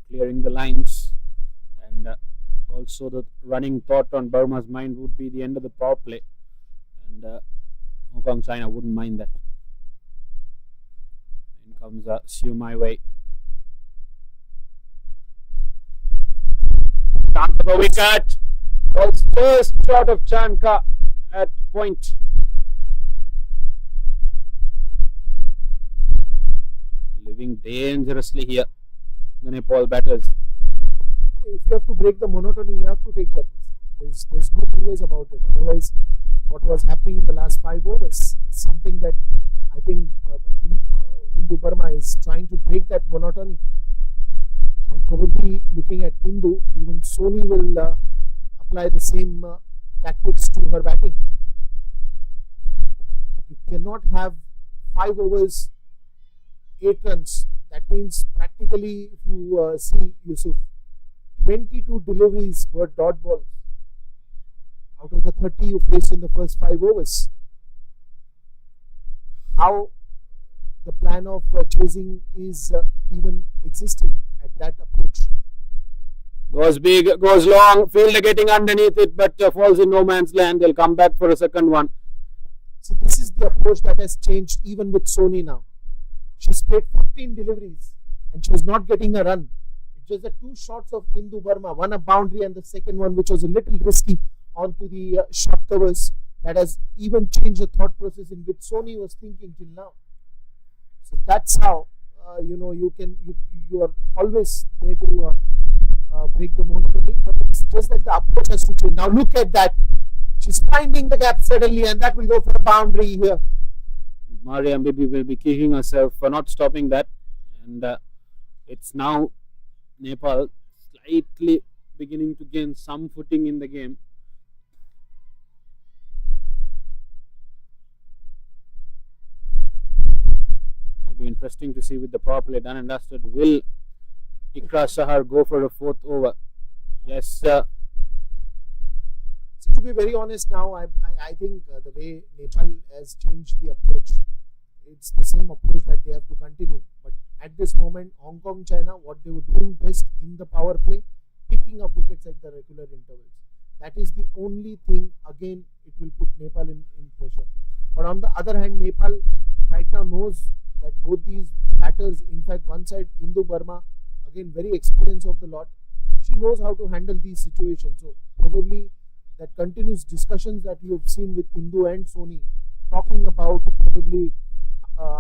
clearing the lines, and also the running thought on Burma's mind would be the end of the power play, and Hong Kong China wouldn't mind that. In comes Siu my way. Chance of a wicket. Was first shot of Chanka at point. Living dangerously here, the Nepal batters. If you have to break the monotony, you have to take that risk. There's no two ways about it. Otherwise, what was happening in the last 5 overs is something that I think Hindu Burma is trying to break that monotony. And probably looking at Hindu, even Sony will apply the same tactics to her batting. You cannot have 5 overs, 8 runs. That means practically, if you see Yusuf, 22 deliveries were dot balls out of the 30 you faced in the first 5 overs. How the plan of chasing is even existing at that approach. Goes big, goes long, fielder getting underneath it, but falls in no man's land. They'll come back for a second one. See, this is the approach that has changed even with Sony now. She's played 14 deliveries and she was not getting a run. It was the 2 shots of Hindu Burma, one a boundary and the second one which was a little risky onto the short covers, that has even changed the thought process in which Sony was thinking till now. So that's how you are always there to break the monotony, but it's just that the approach has to change. Now look at that. She's finding the gap suddenly, and that will go for a boundary here. Mariam Bibi will be kicking herself for not stopping that, and it's now Nepal slightly beginning to gain some footing in the game. It'll be interesting to see with the power play done and dusted. Will Ikra Sahar go for a 4th over? Yes, sir. So to be very honest now, I think the way Nepal has changed the approach, it's the same approach that they have to continue. But at this moment, Hong Kong, China, what they were doing best in the power play, picking up wickets at the regular intervals. That is the only thing, again, it will put Nepal in pressure. But on the other hand, Nepal right now knows that both these batters, in fact, one side, Hindu Burma, again, very experienced of the lot, she knows how to handle these situations. So probably that continuous discussions that you have seen with Hindu and Sony, talking about probably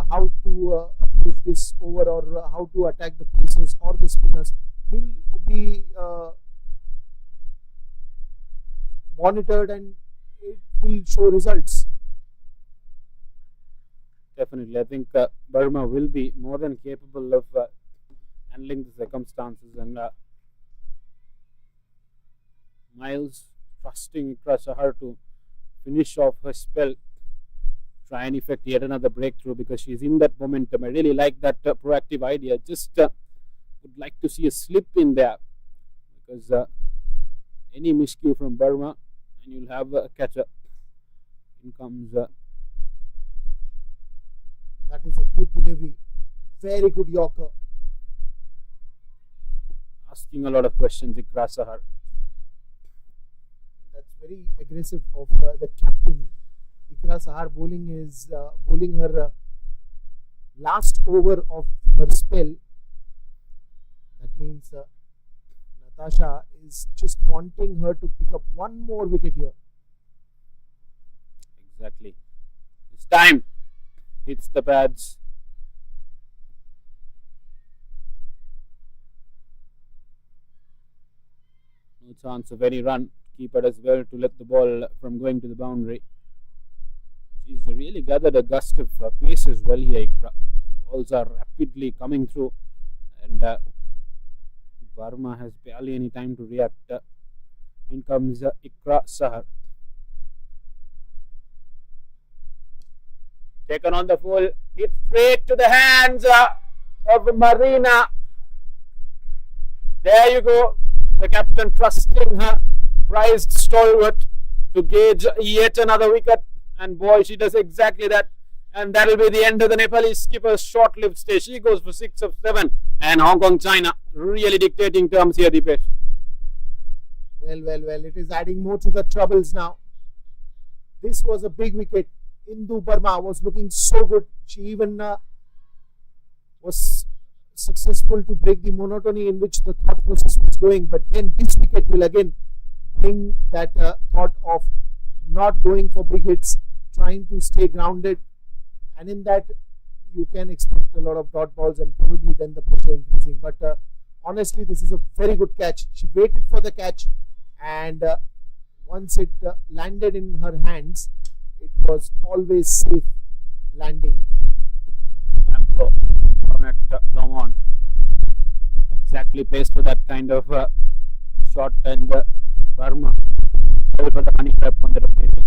how to approach this over, or how to attack the pacers or the spinners will be monitored, and it will show results. Definitely, I think Burma will be more than capable of handling the circumstances, and Miles trusting Ikra Shahar to finish off her spell, try and effect yet another breakthrough, because she's in that momentum. I really like that proactive idea. Just would like to see a slip in there, because any miscue from Burma and you'll have a catcher. In comes That is a good delivery, very good Yorker. asking a lot of questions, Ikra Shahar. That's very aggressive of the captain. Ikra Shahar bowling her last over of her spell. That means Natasha is just wanting her to pick up one more wicket here. Exactly. It's time. Hits the pads. No chance of any run. Keeper does well to let the ball from going to the boundary. She's really gathered a gust of pace as well here. Balls are rapidly coming through, and Burma has barely any time to react. In comes Ikra Shahar. Taken on the full, hit straight to the hands of Marina. There you go. The captain trusting her prized stalwart to gauge yet another wicket. And boy, she does exactly that. And that will be the end of the Nepalese skipper's short-lived stay. She goes for 6 of 7. And Hong Kong, China really dictating terms here, Dipesh. Well, it is adding more to the troubles now. This was a big wicket. Indu Burma was looking so good. She even was successful to break the monotony in which the thought process was going. But then this wicket will again bring that thought of not going for big hits, trying to stay grounded. And in that, you can expect a lot of dot balls and probably then the pressure increasing. But honestly, this is a very good catch. She waited for the catch, and once it landed in her hands, it was always safe landing. Lampo on at long on. Exactly placed for that kind of shot, and Burma fell for the honey trap on that occasion.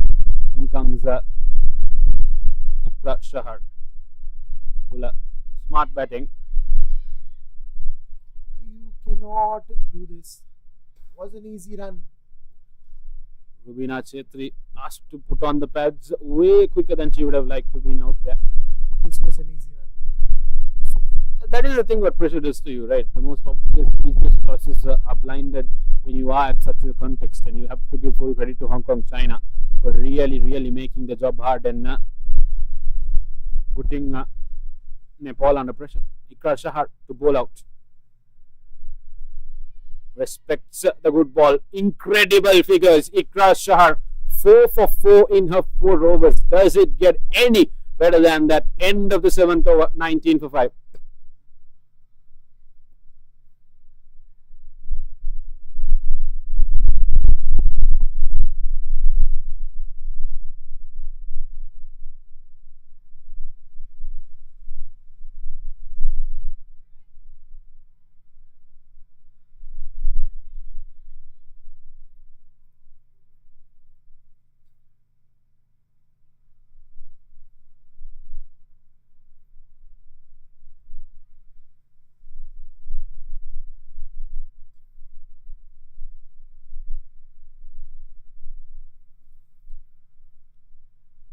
In comes Ikra Shahar. Full smart batting. You cannot do this. It was an easy run. Rubina Chetri asked to put on the pads way quicker than she would have liked to be out there. This was an easy run. That is the thing what pressure does to you, right? The most obvious, easiest processes are blinded when you are at such a context, and you have to give full credit to Hong Kong, China for really making the job hard and putting Nepal under pressure. Ikra Shahar to bowl out. Respects the good ball. Incredible figures. Ikra Shahar 4 for 4 in her 4 overs. Does it get any better than that? End of the 7th over, 19 for 5.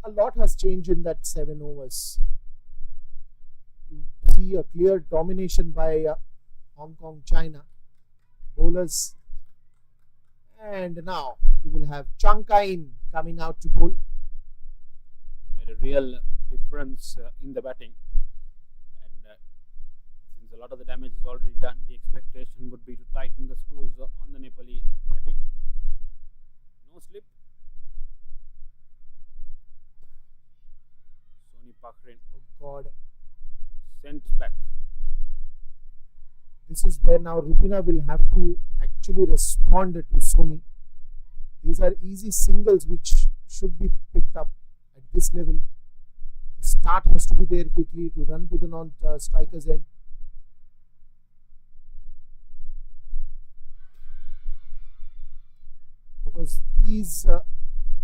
A lot has changed in that 7 overs. You see a clear domination by Hong Kong, China bowlers, and now you will have Chankain coming out to bowl. Made a real difference in the batting, and since a lot of the damage is already done, the expectation would be to tighten the screws on the Nepali batting. No slip. Pakrin Oh God. sent back. This is where now Rubina will have to actually respond to Sony. These are easy singles which should be picked up at this level. The start has to be there quickly to run to the non-striker's end. Because these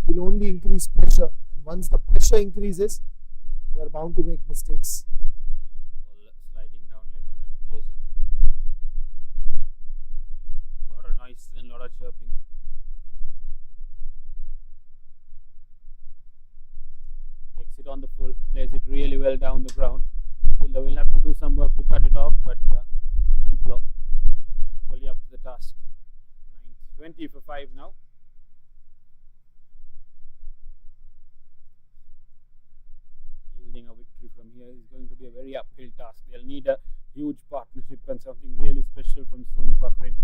will only increase pressure, and once the pressure increases, you are bound to make mistakes. Sliding down leg on that occasion. A lot of noise and a lot of chirping. Takes it on the full, plays it really well down the ground. Fielder will have to do some work to cut it off, but Lamplo equally up to the task. 20 for 5 now. Yielding a victory from here is going to be a very uphill task. They'll need a huge partnership and something really special from Sony Pakrin.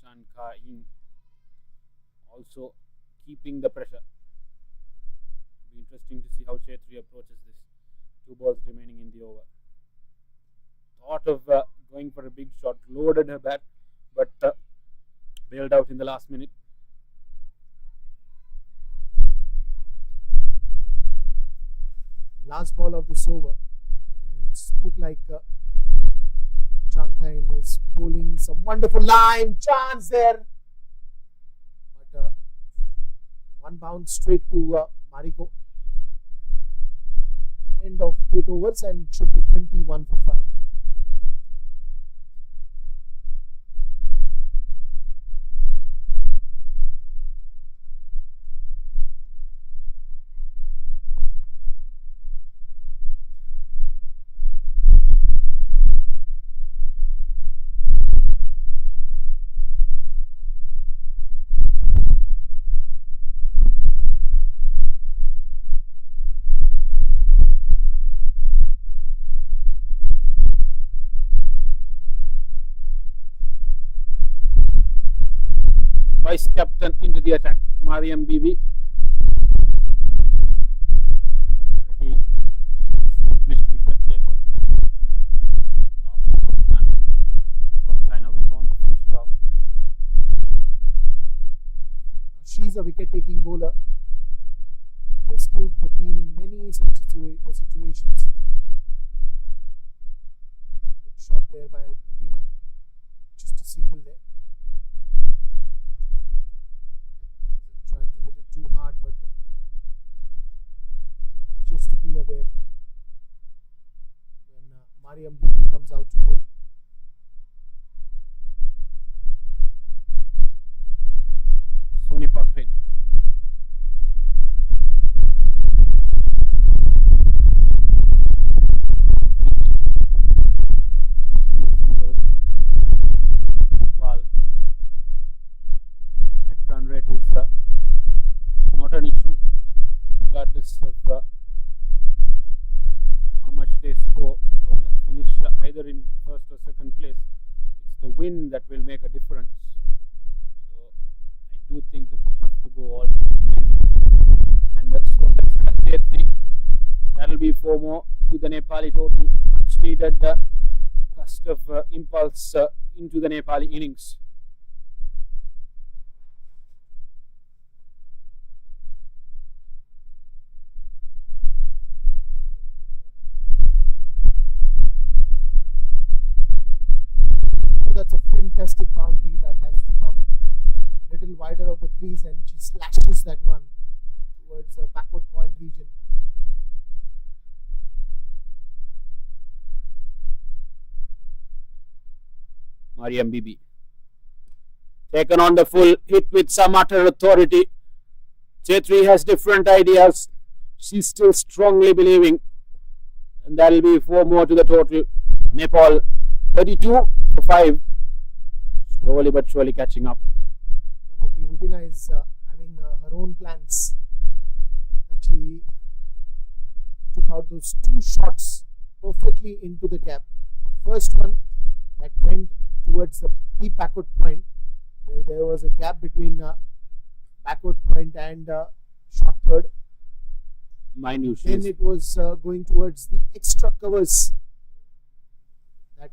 Chanka Ying also keeping the pressure. It'll be interesting to see how Chetri approaches this. 2 balls remaining in the over. Thought of going for a big shot, loaded her bat, but bailed out in the last minute. Last ball of this over, and it's looked like Chankain is pulling some wonderful line, chance there, but one bounce straight to Mariko. End of 8 overs, and it should be 21 for 5. Vice captain into the attack. Mariam Bibi. Already established wicket taker. China will want to finish it off. She's a wicket-taking bowler. Have rescued the team in many such situations. Good shot there by Rubina. Just a single there. Try to hit it too hard, but just to be aware when Mariam Bibi comes out to bowl. Sony Pakrin. Nepal. Net run rate is not an issue, regardless of how much they score. They'll finish either in first or second place. It's the win that will make a difference. So I do think that they have to go all in. And so that's Chetri. That'll be 4 more to the Nepali total. Much needed gust of impulse into the Nepali innings. That's a fantastic boundary that has to come a little wider of the crease, and she slashes that one towards the backward point region. Mariam Bibi taken on the full, hit with some utter authority. Chetri has different ideas. She's still strongly believing, and that'll be 4 more to the total. Nepal 32 for 5. Slowly but surely catching up. Probably Rubina is having her own plans. That she took out those 2 shots perfectly into the gap. The first one that went towards the deep backward point, where there was a gap between backward point and short third. Minute. Then it was going towards the extra covers. That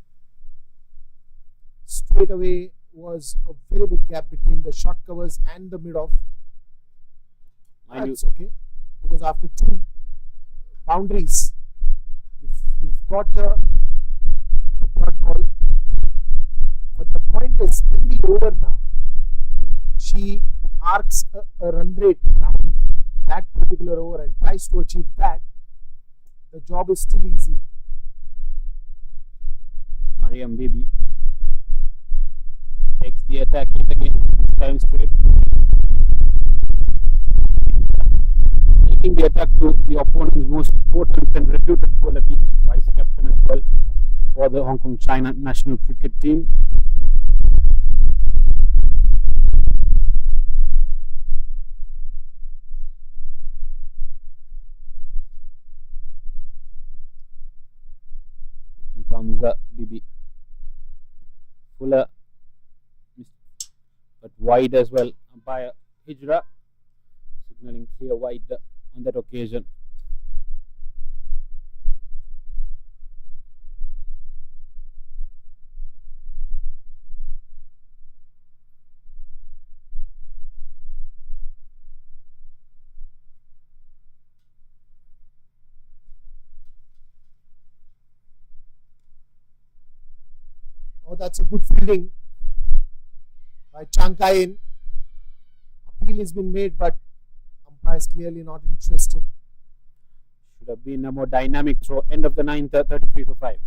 straight away was a very big gap between the short covers and the mid off. That's okay, because after two boundaries, you've got a dot ball. But the point is, every over now, if she arcs a run rate around that particular over and tries to achieve that, the job is still easy. Mariam Bibi takes the attack again, time straight. Taking the attack to the opponent's most potent and reputed bowler, Bibi, vice captain as well for the Hong Kong China national cricket team. In comes Bibi. Fuller, but wide as well. Umpire Hijra signaling clear wide on that occasion. Oh, that's a good fielding by Chang Kai-in. Appeal has been made, but umpire is clearly not interested. Should have been a more dynamic throw. End of the ninth, 33 for 5.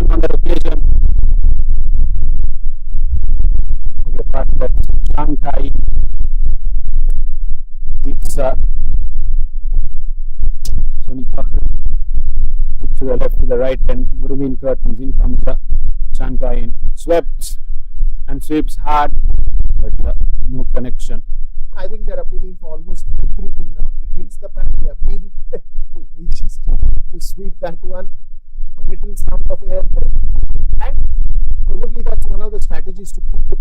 On that occasion, the fact that Shanghai beats Sony Pakri to the left to the right, and would have been curtains. In comes Shanghai in, swept and sweeps hard, but no connection. I think they're appealing for almost everything now. It hits the pan, they appeal. She's to sweep that one. A little sound of air there. And probably that's one of the strategies to keep the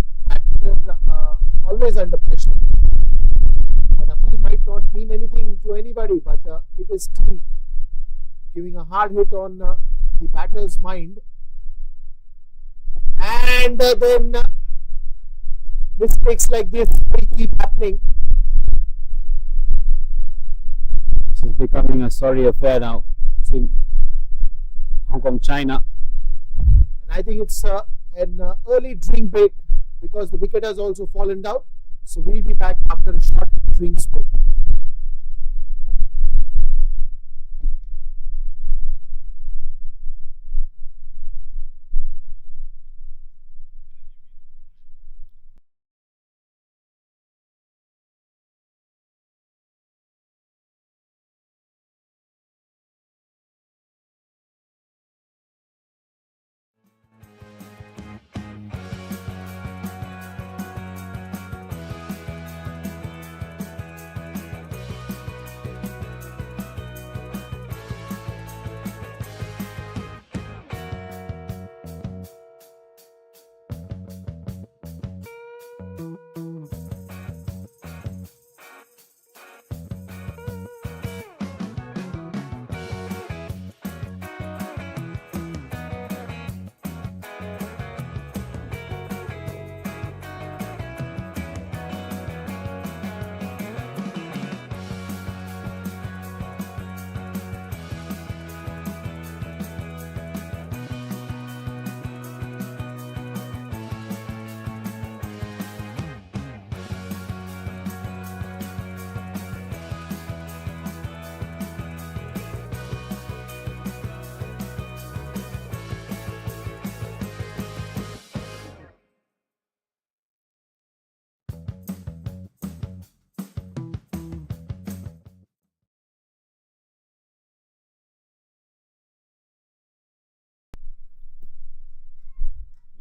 batter always under pressure. An appeal might not mean anything to anybody, but it is still giving a hard hit on the batter's mind. And then mistakes like this will keep happening. This is becoming a sorry affair now. Hong Kong, China. And I think it's an early drink break because the wicket has also fallen down. So we'll be back after a short drink break.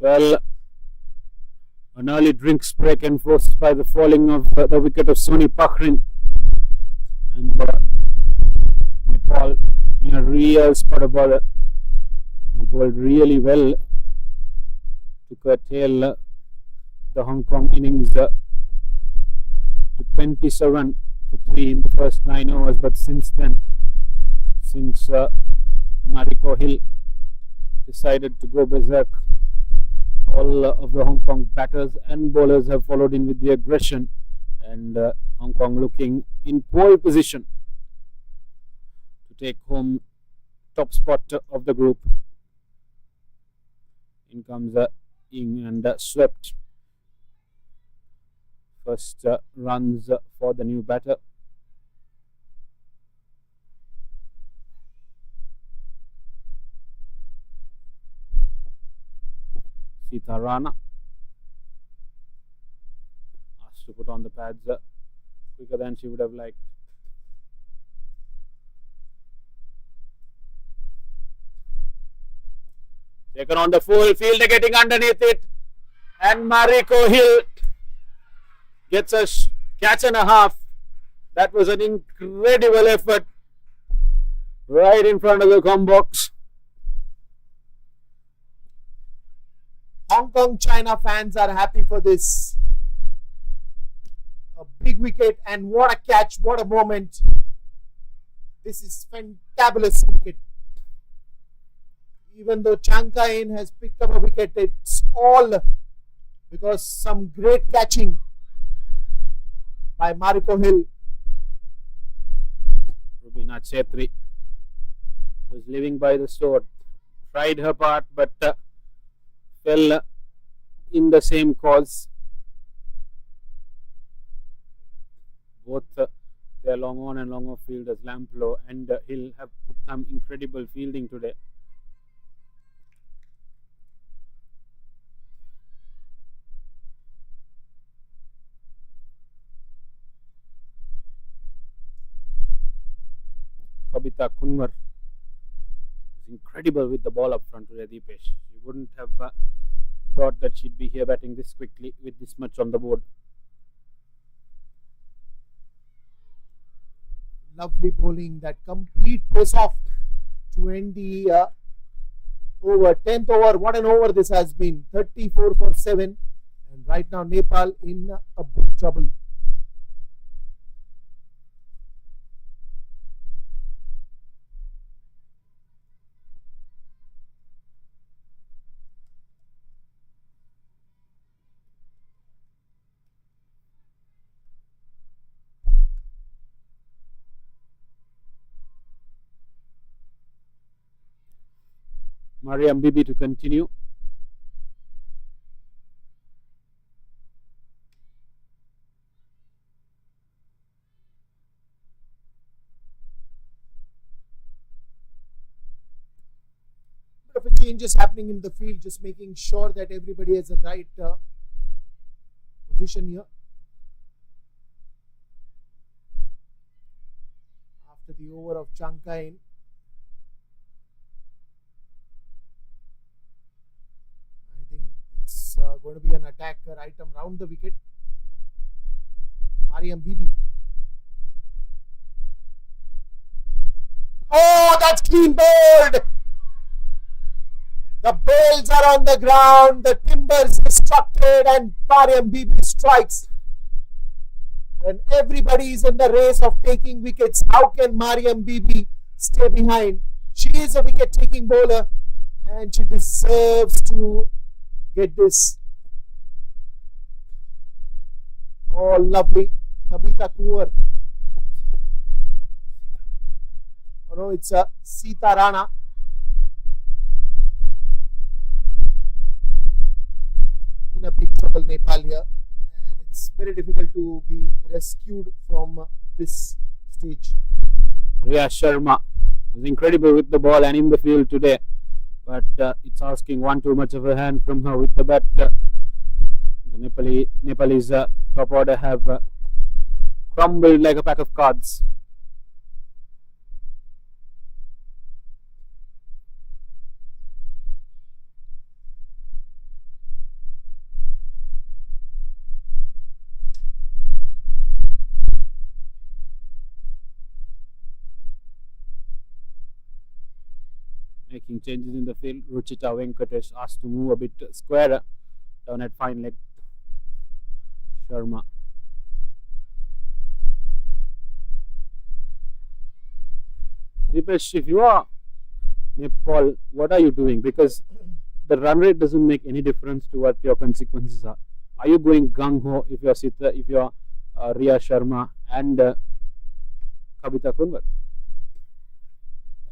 Well, an early drinks break enforced by the falling of the wicket of Sony Pakrin, and Nepal in a real spot of bother. They bowled really well to curtail the Hong Kong innings to 27 for 3 in the first 9 overs, but since then, since Mariko Hill decided to go berserk, all of the Hong Kong batters and bowlers have followed in with the aggression, and Hong Kong looking in pole position to take home top spot of the group. In comes Ying and swept. First runs for the new batter. Sita Rana asked to put on the pads quicker than she would have liked. Taken on the full field, getting underneath it, and Mariko Hill gets a catch and a half. That was an incredible effort right in front of the com box. Hong Kong China fans are happy for this. A big wicket, and what a catch, what a moment. This is fantabulous wicket. Even though Chankain has picked up a wicket, it's all because some great catching by Mariko Hill. Rubina Chetri was living by the sword, tried her part, but fell in the same cause. Both their long on and long off fielders, Lamplow and Hill, have put some incredible fielding today. Kabita Kunwar was incredible with the ball up front today, Deepesh. You wouldn't have thought that she'd be here batting this quickly with this much on the board. Lovely bowling, that complete pace off to end the over. 10th over, what an over this has been. 34 for 7, and right now Nepal in a big trouble. Mariam Bibi to continue. Bit of a changes happening in the field, just making sure that everybody has the right position here. After the over of Chankain, it's going to be an attacker item round the wicket. Mariam Bibi. Oh, that's clean bowled. The bails are on the ground. The timbers destructed, and Mariam Bibi strikes. When everybody is in the race of taking wickets, how can Mariam Bibi stay behind? She is a wicket-taking bowler, and she deserves to get this. Oh, lovely. Kabita Kunwar. Oh no, it's a Sita Rana. In a big trouble, Nepal here, and it's very difficult to be rescued from this stage. Riya Sharma was incredible with the ball and in the field today, but it's asking one too much of a hand from her with the bat. The Nepalese top order have crumbled like a pack of cards. making changes in the field. Ruchita Venkatesh asked to move a bit squarer down at fine leg. Sharma. Dipesh, if you are Nepal, what are you doing? Because the run rate doesn't make any difference to what your consequences are. Are you going gung ho if you're Sita, if you're Riya Sharma and Kavita Kunwar?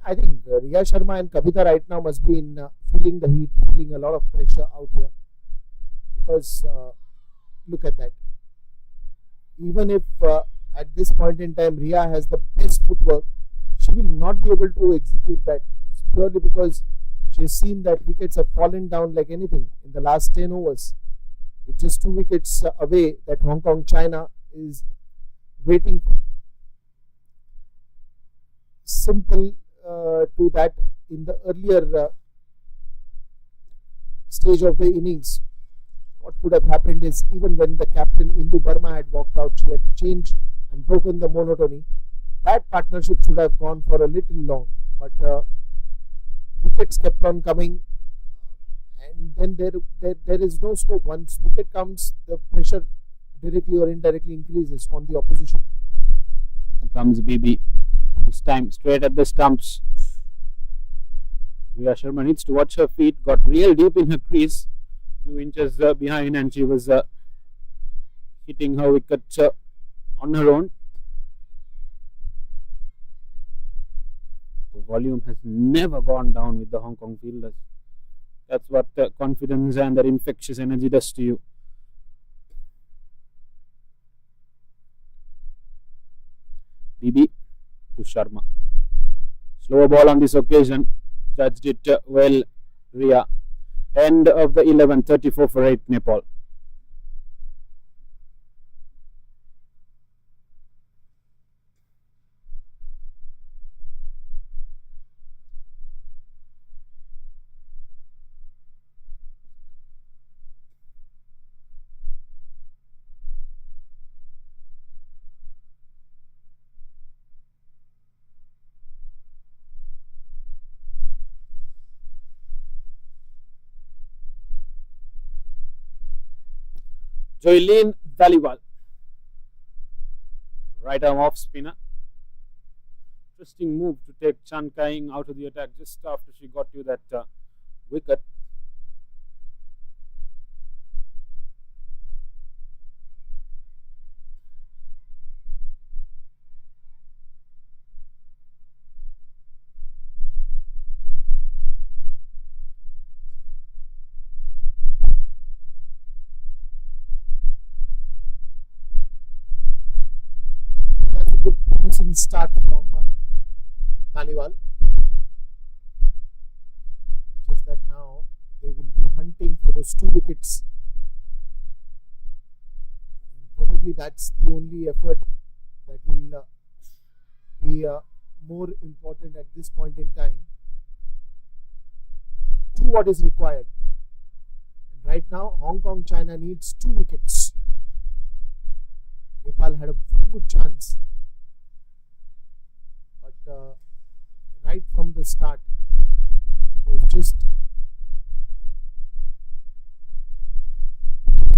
I think Riya Sharma and Kavita right now must be in feeling the heat, feeling a lot of pressure out here. Because look at that. Even if at this point in time Riya has the best footwork, she will not be able to execute that. It's purely because she has seen that wickets have fallen down like anything in the last 10 overs. It's just 2 wickets away that Hong Kong China is waiting for. Simple to that in the earlier stage of the innings. What could have happened is, even when the captain Indu Burma had walked out, she had changed and broken the monotony. That partnership should have gone for a little long, but wickets kept on coming, and then there is no scope. Once wicket comes, the pressure directly or indirectly increases on the opposition. Here comes BB. This time straight at the stumps. Riya Sharma needs to watch her feet. Got real deep in her crease, few inches behind, and she was hitting her wicket on her own. The volume has never gone down with the Hong Kong fielders. That's what confidence and that infectious energy does to you. BB to Sharma. Slower ball on this occasion. Judged it well, Riya. End of the 11, 34 for 8 Nepal. Joylene Dhaliwal, right arm off spinner. Interesting move to take Chan Kai-Ing out of the attack just after she got you that wicket. Promising start from Dhaliwal. Just that now they will be hunting for those 2 wickets. And probably that's the only effort that will be more important at this point in time. Do what is required. And right now, Hong Kong China needs 2 wickets. Nepal had a very good chance. But right from the start, it was just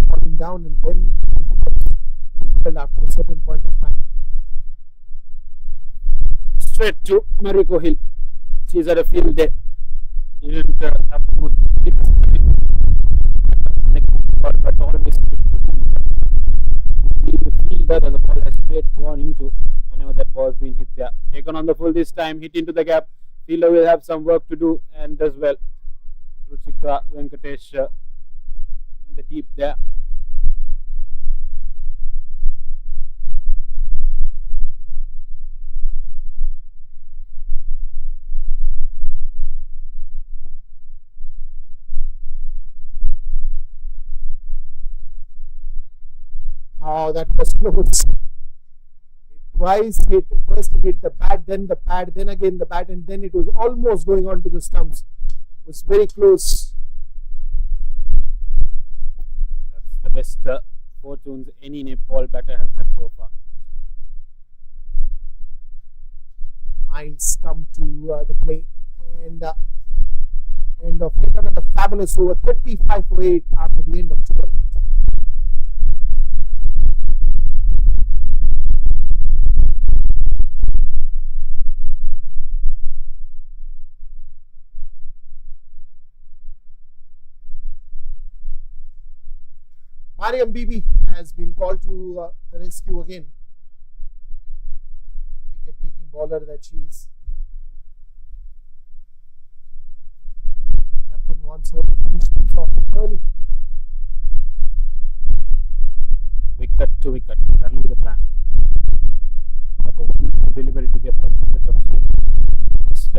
falling down, and then difficult after a certain point of time. Straight to Mariko Hill. She's at a field day. He didn't have the most but always the fielder that the ball has straight gone into whenever that ball has been hit there. Taken on the full this time, hit into the gap. Fielder will have some work to do and does well. Ruchika Venkatesh in the deep there. Oh, that was close. Twice hit, first it hit the bat, then the pad, then again the bat, and then it was almost going on to the stumps. It was very close. That's the best fortunes any Nepal batter has had so far. Miles come to the play, and end of yet another fabulous over, 35 for 8 after the end of 12. Mariam Bibi has been called to the rescue again. Wicket taking bowler that she is. Captain wants her to finish things off early. Wicket to wicket, that will be the plan. Delivery to get that wicket of just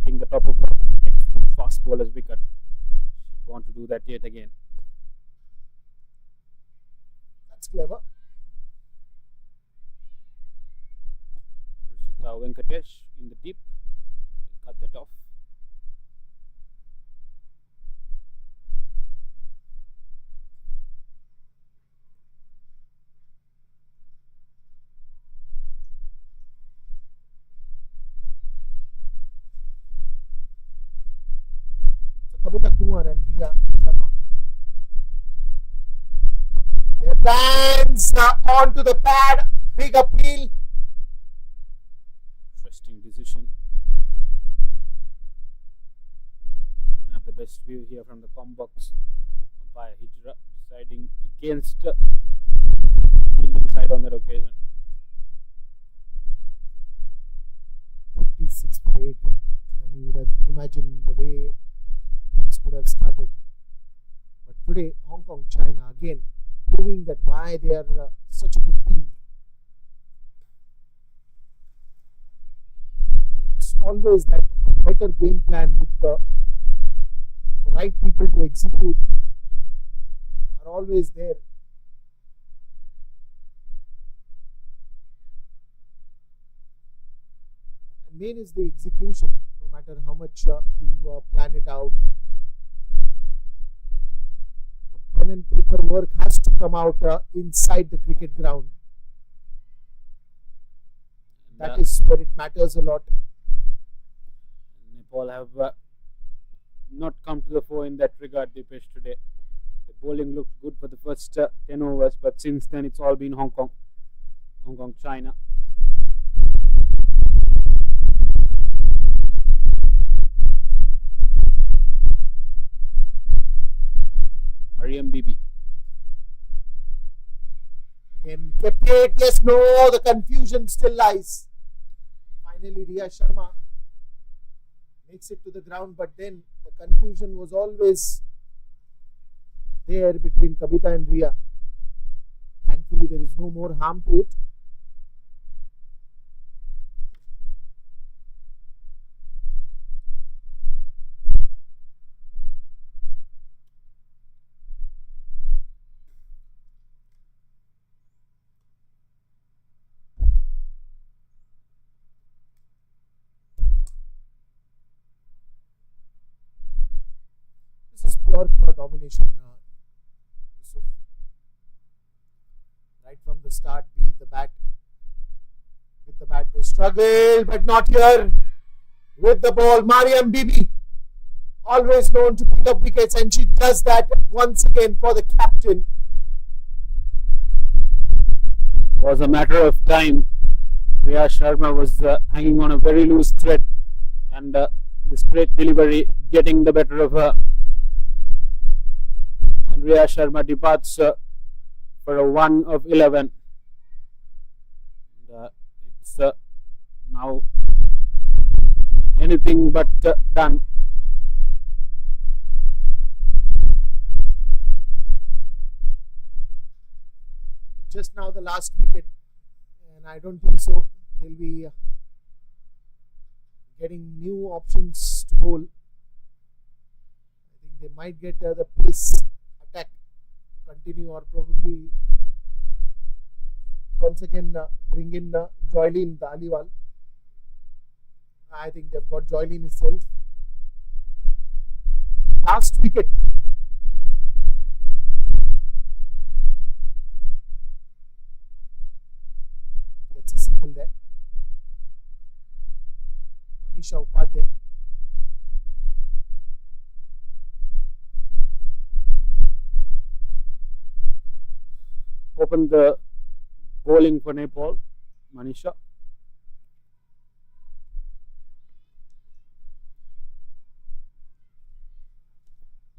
hitting the top of the textbook fast bowler's wicket. She'd want to do that yet again. That's clever. Rishita Venkatesh in the deep. We'll cut that off. So Kavita Kumar and Riya Sharma. Their plans onto the pad. Big appeal. Interesting decision. We don't have the best view here from the com box. Umpire Hijra deciding against fielding side on that occasion. 56 for 8. And you would have imagined the way things could have started. But today, Hong Kong, China again proving that why they are such a good team. It's always that better game plan with the right people to execute are always there. And main is the execution, no matter how much you plan it out. The pen and paper work has to come out inside the cricket ground. That is where it matters a lot. Nepal have not come to the fore in that regard, Dipesh, today. The bowling looked good for the first 10 overs, but since then it's all been Hong Kong, China. Mariam Bibi. Again, kept it. Yes, no, the confusion still lies. Finally, Riya Sharma makes it to the ground, but then the confusion was always there between Kavita and Riya. Thankfully, there is no more harm to it. Pure domination, Yusuf. Right from the start, be the bat. With the bat, they struggle, but not here. With the ball, Mariam Bibi, always known to pick up wickets, and she does that once again for the captain. It was a matter of time. Riya Sharma was hanging on a very loose thread, and the straight delivery getting the better of her. And Riya Sharma departs for a 1 of 11. And, it's now anything but done. Just now the last wicket, and I don't think so. They'll be getting new options to bowl. I think they might get the pace attack to continue, or probably once again bring in Joylene Daliwal. I think they've got Joylene itself. Last wicket. Gets a single there. Manisha Upadhyay. open the bowling for Nepal. Manisha.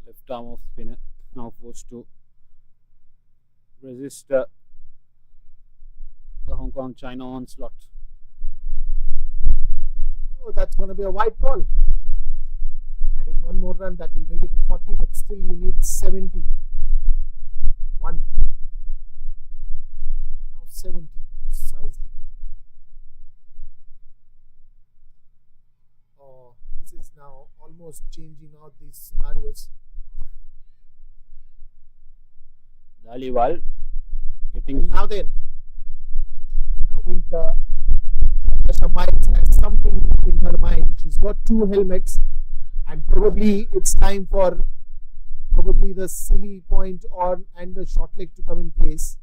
Left arm off spinner now forced to resist the Hong Kong China onslaught. Oh, that's going to be a white ball. Adding one more run, that will make it 40, but still you need 70. 1. Now 70 precisely. Oh, this is now almost changing out these scenarios. Dhaliwal getting Well, now then, I think Natasha Miles has something in her mind. She's got 2 helmets, and probably it's time for probably the silly point and the short leg to come in place.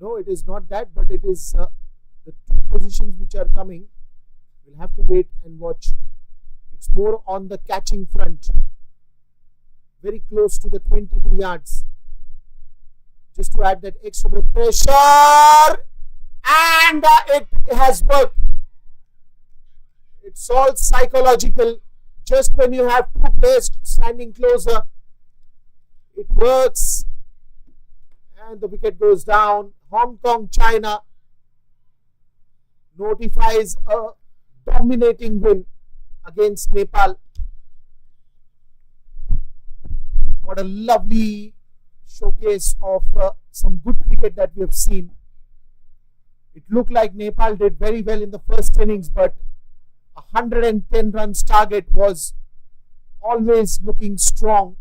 No, it is not that, but it is the 2 positions which are coming. We'll have to wait and watch. It's more on the catching front, very close to the 22 yards. Just to add that extra bit of pressure, and it has worked. It's all psychological. Just when you have 2 players standing closer, it works, and the wicket goes down. Hong Kong China notifies a dominating win against Nepal. What a lovely showcase of some good cricket that we have seen. It looked like Nepal did very well in the first innings, but 110 runs target was always looking strong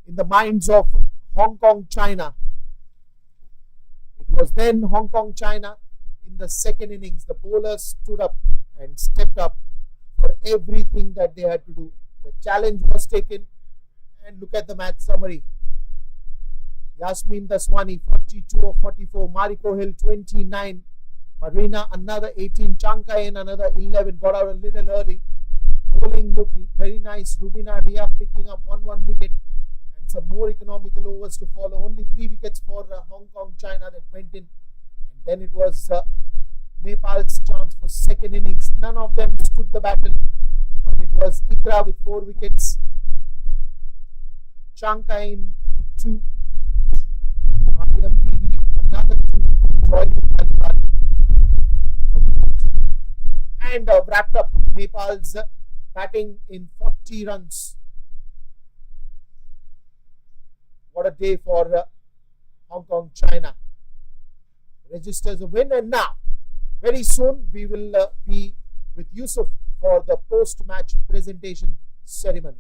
in the minds of Hong Kong China. It was then Hong Kong China in the second innings. The bowlers stood up and stepped up for everything that they had to do. The challenge was taken, and look at the match summary. Yasmin Daswani 42 of 44, Mariko Hill 29, Marina another 18, Chankayan another 11, got out a little early. Bowling looked very nice. Rubina Ria picking up 1 wicket and some more economical overs to follow. Only 3 wickets for Hong Kong China that went in, and then it was Nepal's chance for second innings. None of them stood the battle, but it was Ikra with 4 wickets, Chankayan with 2, Mariam Bibi another 2, joined with Taliban, and wrapped up Nepal's batting in 40 runs. What a day for Hong Kong China. Registers a win, and now very soon we will be with Yusuf for the post-match presentation ceremony.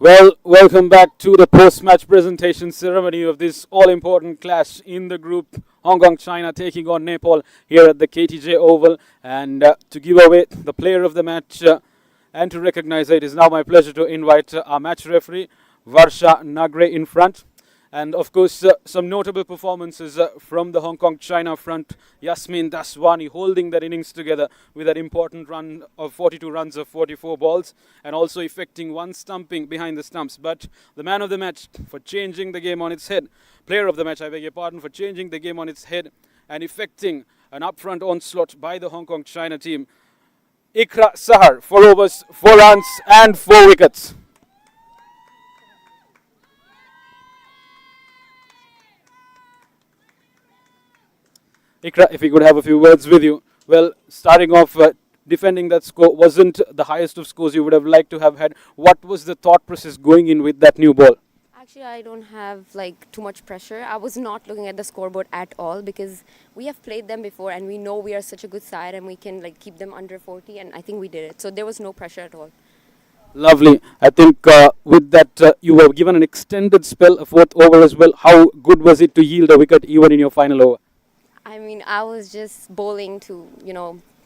Well, welcome back to the post-match presentation ceremony of this all-important clash in the group. Hong Kong, China taking on Nepal here at the KTJ Oval. And to give away the player of the match and to recognize it is now my pleasure to invite our match referee, Varsha Nagre, in front. And of course, some notable performances from the Hong Kong China front. Yasmin Daswani holding that innings together with that important run of 42 runs of 44 balls and also effecting one stumping behind the stumps. But the man of the match for changing the game on its head, player of the match, I beg your pardon, for changing the game on its head and effecting an upfront onslaught by the Hong Kong China team. Ikra Sahar, 4 overs, 4 runs and 4 wickets. Ikra, if we could have a few words with you. Well, starting off, defending that score wasn't the highest of scores you would have liked to have had. What was the thought process going in with that new ball? Actually, I don't have like too much pressure. I was not looking at the scoreboard at all because we have played them before and we know we are such a good side and we can like keep them under 40, and I think we did it. So there was no pressure at all. Lovely. I think with that you were given an extended spell, a 4th over as well. How good was it to yield a wicket even in your final over? I mean, I was just bowling to,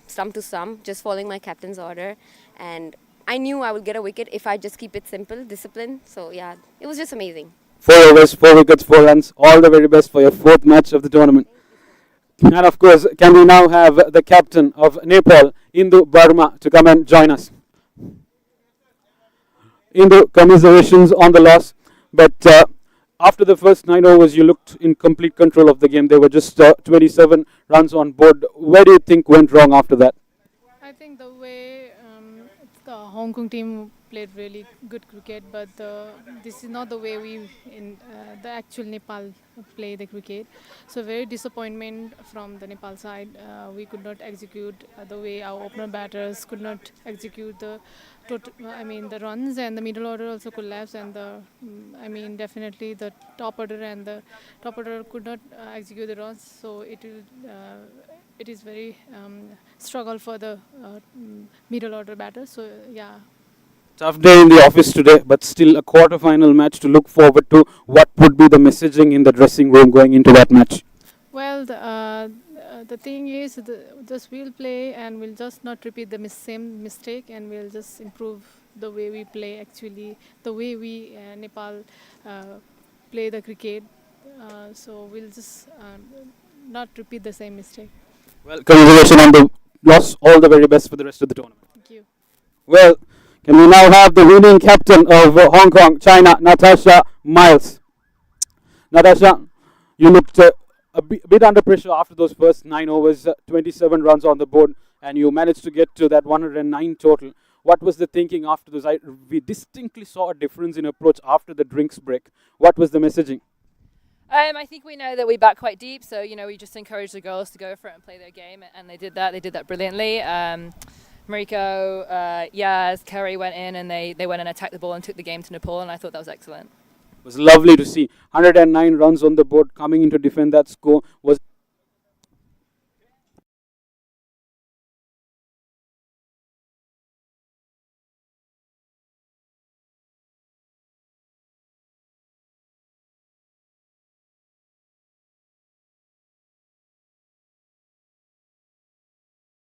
stump to stump, just following my captain's order. And I knew I would get a wicket if I just keep it simple, discipline. So, yeah, it was just amazing. 4 overs, 4 wickets, 4 runs. All the very best for your 4th match of the tournament. And of course, can we now have the captain of Nepal, Indu Burma, to come and join us? Indu, commiserations on the loss. But after the first 9 overs, you looked in complete control of the game. There were just 27 runs on board. Where do you think went wrong after that? I think the way the Hong Kong team played really good cricket, but this is not the way we in the actual Nepal play the cricket. So very disappointment from the Nepal side. We could not execute the way our opener batters could not execute the the runs, and the middle order also collapsed, and definitely the top order could not execute the runs. So it is very struggle for the middle order batters. So yeah. Tough day in the office today, but still a quarter-final match to look forward to. What would be the messaging in the dressing room going into that match? Well, the thing is, just we'll play and we'll just not repeat the same mistake, and we'll just improve the way we play. Actually, the way we Nepal play the cricket. So we'll just not repeat the same mistake. Well, congratulations on the loss. All the very best for the rest of the tournament. Thank you. Well, can we now have the winning captain of Hong Kong, China, Natasha Miles? Natasha, you looked a bit under pressure after those first 9 overs, 27 runs on the board, and you managed to get to that 109 total. What was the thinking after those? We distinctly saw a difference in approach after the drinks break. What was the messaging? I think we know that we bat quite deep, so we just encourage the girls to go for it and play their game, and they did that. They did that brilliantly. Mariko, Yaz, Kerry went in and they went and attacked the ball and took the game to Nepal, and I thought that was excellent. It was lovely to see 109 runs on the board coming in to defend that score. Was